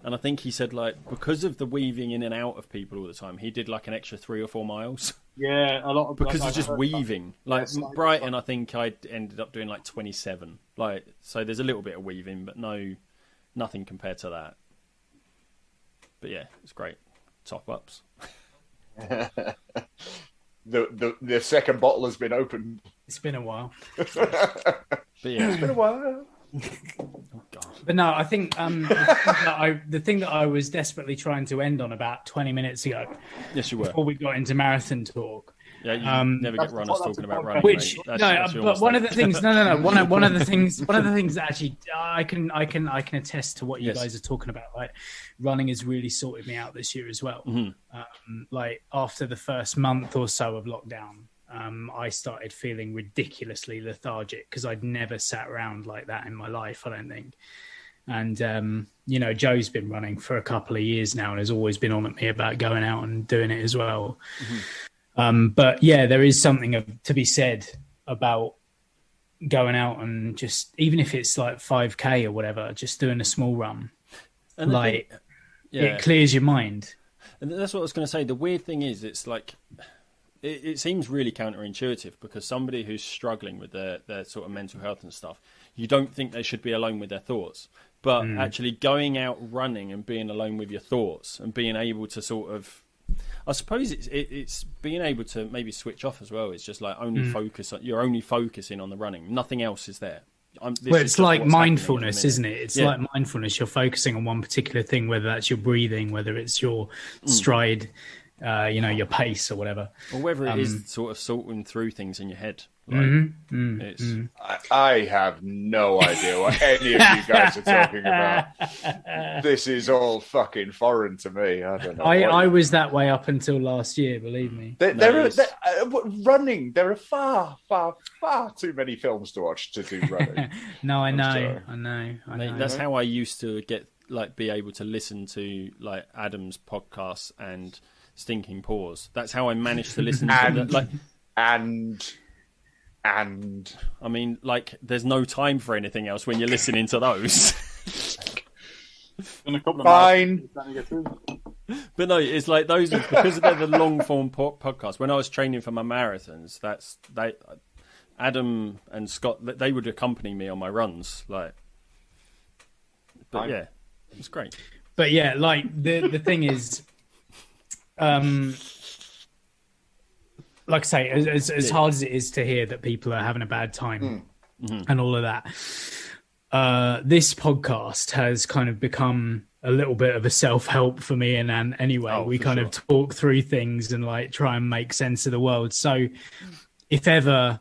and I think he said because of the weaving in and out of people all the time, he did an extra 3 or 4 miles. Yeah, a lot of because it's just weaving. Brighton, I think I ended up doing 27. So there's a little bit of weaving, but nothing compared to that. But yeah, it's great. Top ups. The second bottle has been opened. It's been a while. But yeah, it's been a while. Oh, God. But no, I think the thing that I was desperately trying to end on about 20 minutes ago. Yes, you were. Before we got into marathon talk. Yeah, you never get runners talking about running. Which but one of the things, one of the things that actually I can attest to what you guys are talking about. Running has really sorted me out this year as well. Mm-hmm. After the first month or so of lockdown, I started feeling ridiculously lethargic because I'd never sat around like that in my life, I don't think. And, Joe's been running for a couple of years now and has always been on at me about going out and doing it as well. Mm-hmm. But yeah, there is something to be said about going out and just, even if it's 5K or whatever, just doing a small run. And it clears your mind. And that's what I was going to say. The weird thing is, it's it seems really counterintuitive, because somebody who's struggling with their sort of mental health and stuff, you don't think they should be alone with their thoughts. But actually going out running and being alone with your thoughts and being able to sort of, I suppose it's being able to maybe switch off as well. It's just you're only focusing on the running. Nothing else is there. It's like mindfulness, isn't it? It's like mindfulness. You're focusing on one particular thing, whether that's your breathing, whether it's your stride, your pace or whatever. Or whether it is sort of sorting through things in your head. I have no idea what any of you guys are talking about. This is all fucking foreign to me. I don't know. I was that way up until last year, believe me. Running. There are far, far, far too many films to watch to do running. No, I know. That's how I used to get be able to listen to Adam's podcasts and Stinking Paws. That's how I managed to listen to them. And I mean, there's no time for anything else when you're listening to those. Fine. But no, it's those, because they're the long form podcasts. When I was training for my marathons, Adam and Scott, they would accompany me on my runs. But yeah, it's great. But yeah, the thing is, like I say, as hard as it is to hear that people are having a bad time and all of that, this podcast has kind of become a little bit of a self-help for me and Anne anyway. We kind of talk through things and try and make sense of the world. So if ever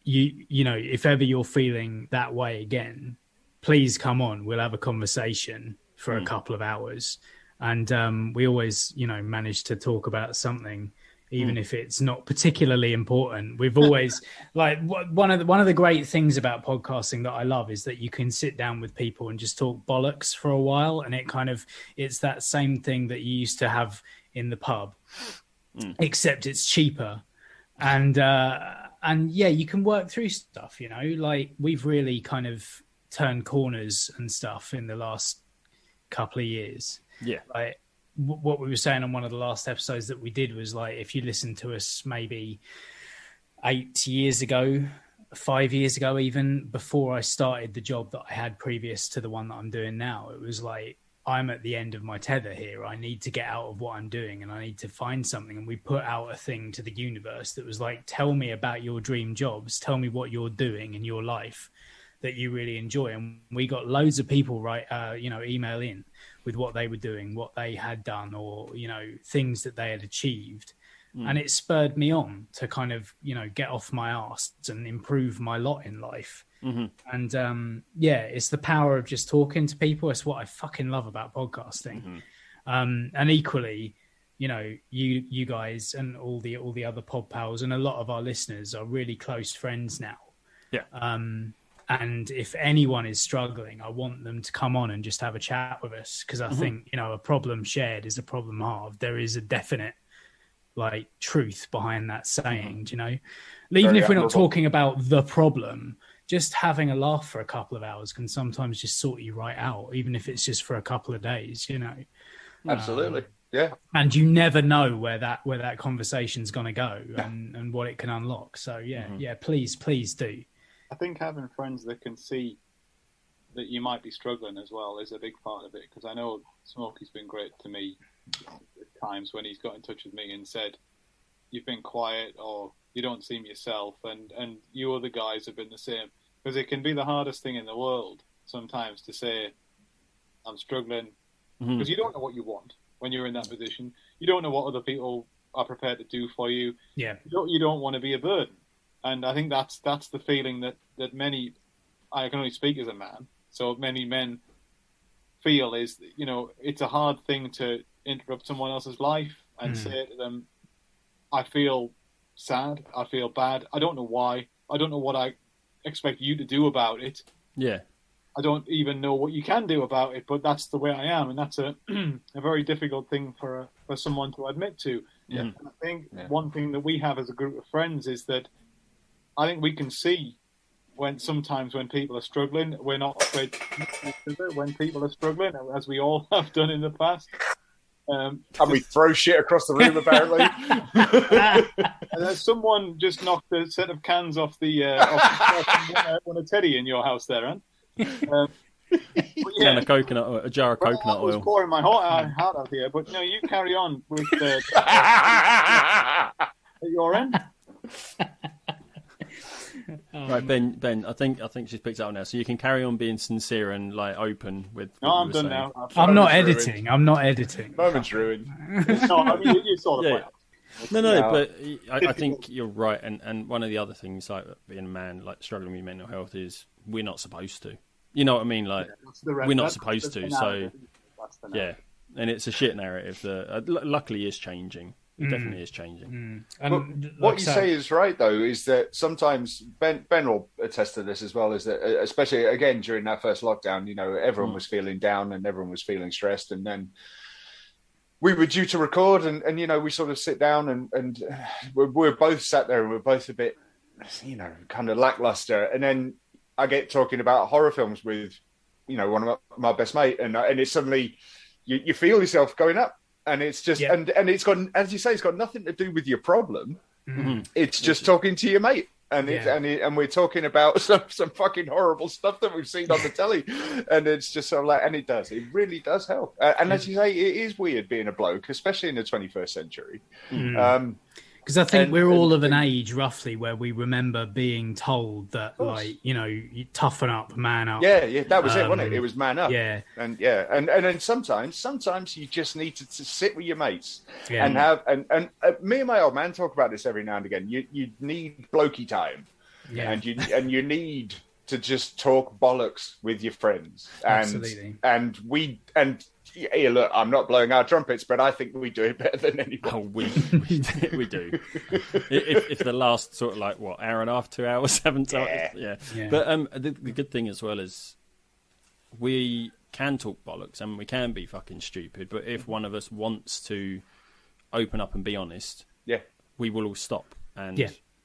if ever you're feeling that way again, please come on. We'll have a conversation for a couple of hours. And we always, manage to talk about something, even if it's not particularly important. We've always one of the great things about podcasting that I love is that you can sit down with people and just talk bollocks for a while, and it's that same thing that you used to have in the pub, except it's cheaper, and you can work through stuff. We've really kind of turned corners and stuff in the last couple of years. Yeah. What we were saying on one of the last episodes that we did was if you listen to us maybe 8 years ago, 5 years ago, even before I started the job that I had previous to the one that I'm doing now, it was I'm at the end of my tether here. I need to get out of what I'm doing and I need to find something. And we put out a thing to the universe that was like, tell me about your dream jobs. Tell me what you're doing in your life that you really enjoy. And we got loads of people email in with what they were doing, what they had done, or, things that they had achieved. And it spurred me on to kind of, get off my arse and improve my lot in life. Mm-hmm. And it's the power of just talking to people. It's what I fucking love about podcasting. Mm-hmm. And equally, you guys and all the other pod pals and a lot of our listeners are really close friends now. Yeah. And if anyone is struggling, I want them to come on and just have a chat with us, because I think, a problem shared is a problem halved. There is a definite truth behind that saying, even Very if we're not admirable. talking about the problem, just having a laugh for a couple of hours can sometimes just sort you right out, even if it's just for a couple of days, Absolutely. Yeah. And you never know where that conversation's going to go and what it can unlock. So please do. I think having friends that can see that you might be struggling as well is a big part of it, because I know Smokey's been great to me at times when he's got in touch with me and said, you've been quiet or you don't seem yourself, and you other guys have been the same, because it can be the hardest thing in the world sometimes to say, I'm struggling, because you don't know what you want when you're in that position. You don't know what other people are prepared to do for you. Yeah. You don't want to be a burden. And I think that's the feeling that many, I can only speak as a man, so many men feel is, it's a hard thing to interrupt someone else's life and say to them, I feel sad, I feel bad, I don't know why, I don't know what I expect you to do about it. Yeah. I don't even know what you can do about it, but that's the way I am, and that's a very difficult thing for someone to admit to. Yeah. And I think one thing that we have as a group of friends is that I think we can see when people are struggling. We're not afraid to admit it when people are struggling, as we all have done in the past. And we throw shit across the room, apparently. And someone just knocked a set of cans off the on a teddy in your house there, Anne. And a jar of coconut I was oil. pouring my heart out here, but no, you carry on with at your end. Right, Ben. I think she's picked it up now, so you can carry on being sincere and open with. No, I'm done now. I'm not editing. Moment's ruined. No, I mean, you saw the point. No, but I think you're right. And one of the other things, like being a man, like struggling with mental health, is we're not supposed to. You know what I mean? Like, we're not supposed to. So, yeah. And it's a shit narrative that luckily is changing. It definitely is changing. And what you say is right, though, is that sometimes Ben will attest to this as well, is that especially again during that first lockdown, everyone was feeling down and everyone was feeling stressed, and then we were due to record, and we sort of sit down and we're both sat there and we're both a bit, kind of lackluster, and then I get talking about horror films with, one of my best mate, and it's suddenly you feel yourself going up. And it's just, and it's got, as you say, it's got nothing to do with your problem. Mm-hmm. It's just talking to your mate, and and we're talking about some fucking horrible stuff that we've seen on the telly, and it's just sort of it really does help. And as you say, it is weird being a bloke, especially in the 21st century. Because I think we're all of an age, roughly, where we remember being told that, you toughen up, man up. Yeah, that was it, wasn't it? It was man up. Yeah. And then sometimes you just need to sit with your mates and have, and me and my old man talk about this every now and again. You need blokey time. Yeah. And you need to just talk bollocks with your friends. Absolutely. Yeah, look, I'm not blowing our trumpets, but I think we do it better than anyone. Oh, we do. If the last sort of hour and a half, 2 hours, haven't yeah. But the good thing as well is we can talk bollocks and we can be fucking stupid. But if one of us wants to open up and be honest, we will all stop and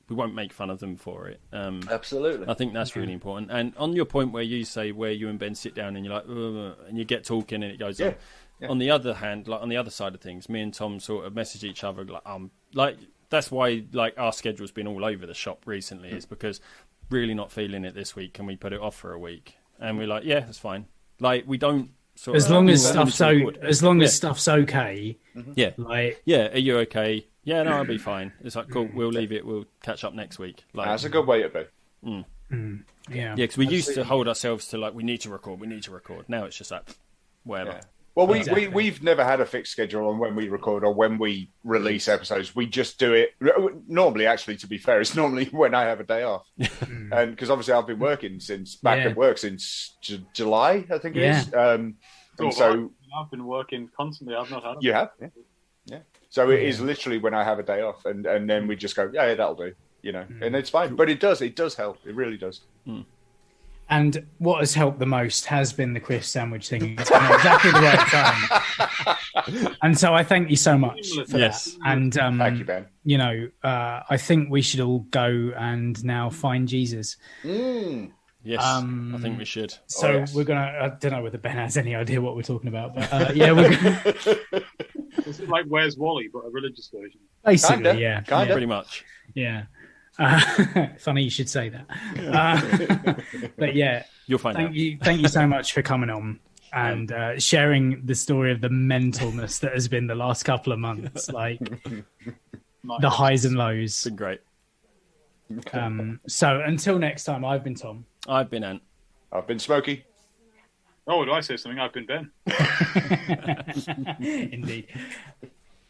we won't make fun of them for it. Absolutely. I think that's really important. And on your point where you say where you and Ben sit down and you're like, ugh, and you get talking and it goes on. Yeah. On the other hand, on the other side of things, me and Tom sort of message each other that's why our schedule's been all over the shop recently is because really not feeling it this week. Can we put it off for a week? And we're like, yeah, that's fine. We don't as long as stuff's stuff's okay. Yeah. Like, yeah, are you okay? Yeah, no, I'll be fine. It's like, cool, we'll leave it. We'll catch up next week. Like, that's a good way to be. Yeah, because we used to hold ourselves to like, we need to record. Now it's just like, whatever. Yeah. Well, we've never had a fixed schedule on when we record or when we release episodes. We just do it normally. Actually, to be fair, it's normally when I have a day off, and because obviously I've been working back at work since July, I think it is. And so I've been working constantly. I've not had. You have, yeah. So it is literally when I have a day off, and then we just go, yeah, that'll do, and it's fine. But it does help. It really does. And what has helped the most has been the crisp sandwich thing. It's been exactly the right time. And so I thank you so much for that. And thank you, Ben. I think we should all go and now find Jesus. Yes, I think we should. So we're going to... I don't know whether Ben has any idea what we're talking about, but yeah, we're going to... This is like Where's Wally, but a religious version. Basically, yeah. Pretty much. Yeah. Funny you should say that. But yeah, you'll find out. Thank you so much for coming on and sharing the story of the mentalness that has been the last couple of months, like the highs and lows. It's been great. So until next time, I've been Tom. I've been Ant. I've been Smokey. Oh, do I say something? I've been Ben. Indeed.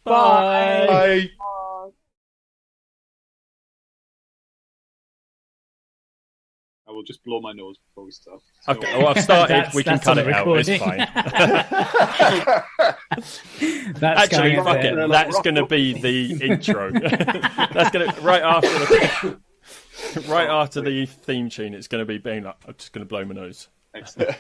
Bye. Bye. I will just blow my nose before we start. Okay, well, I've started. We can cut it out. It's fine. Actually, fuck it. That's going to be the intro. That's going to right after the theme tune. It's going to be being like, I'm just going to blow my nose. Excellent.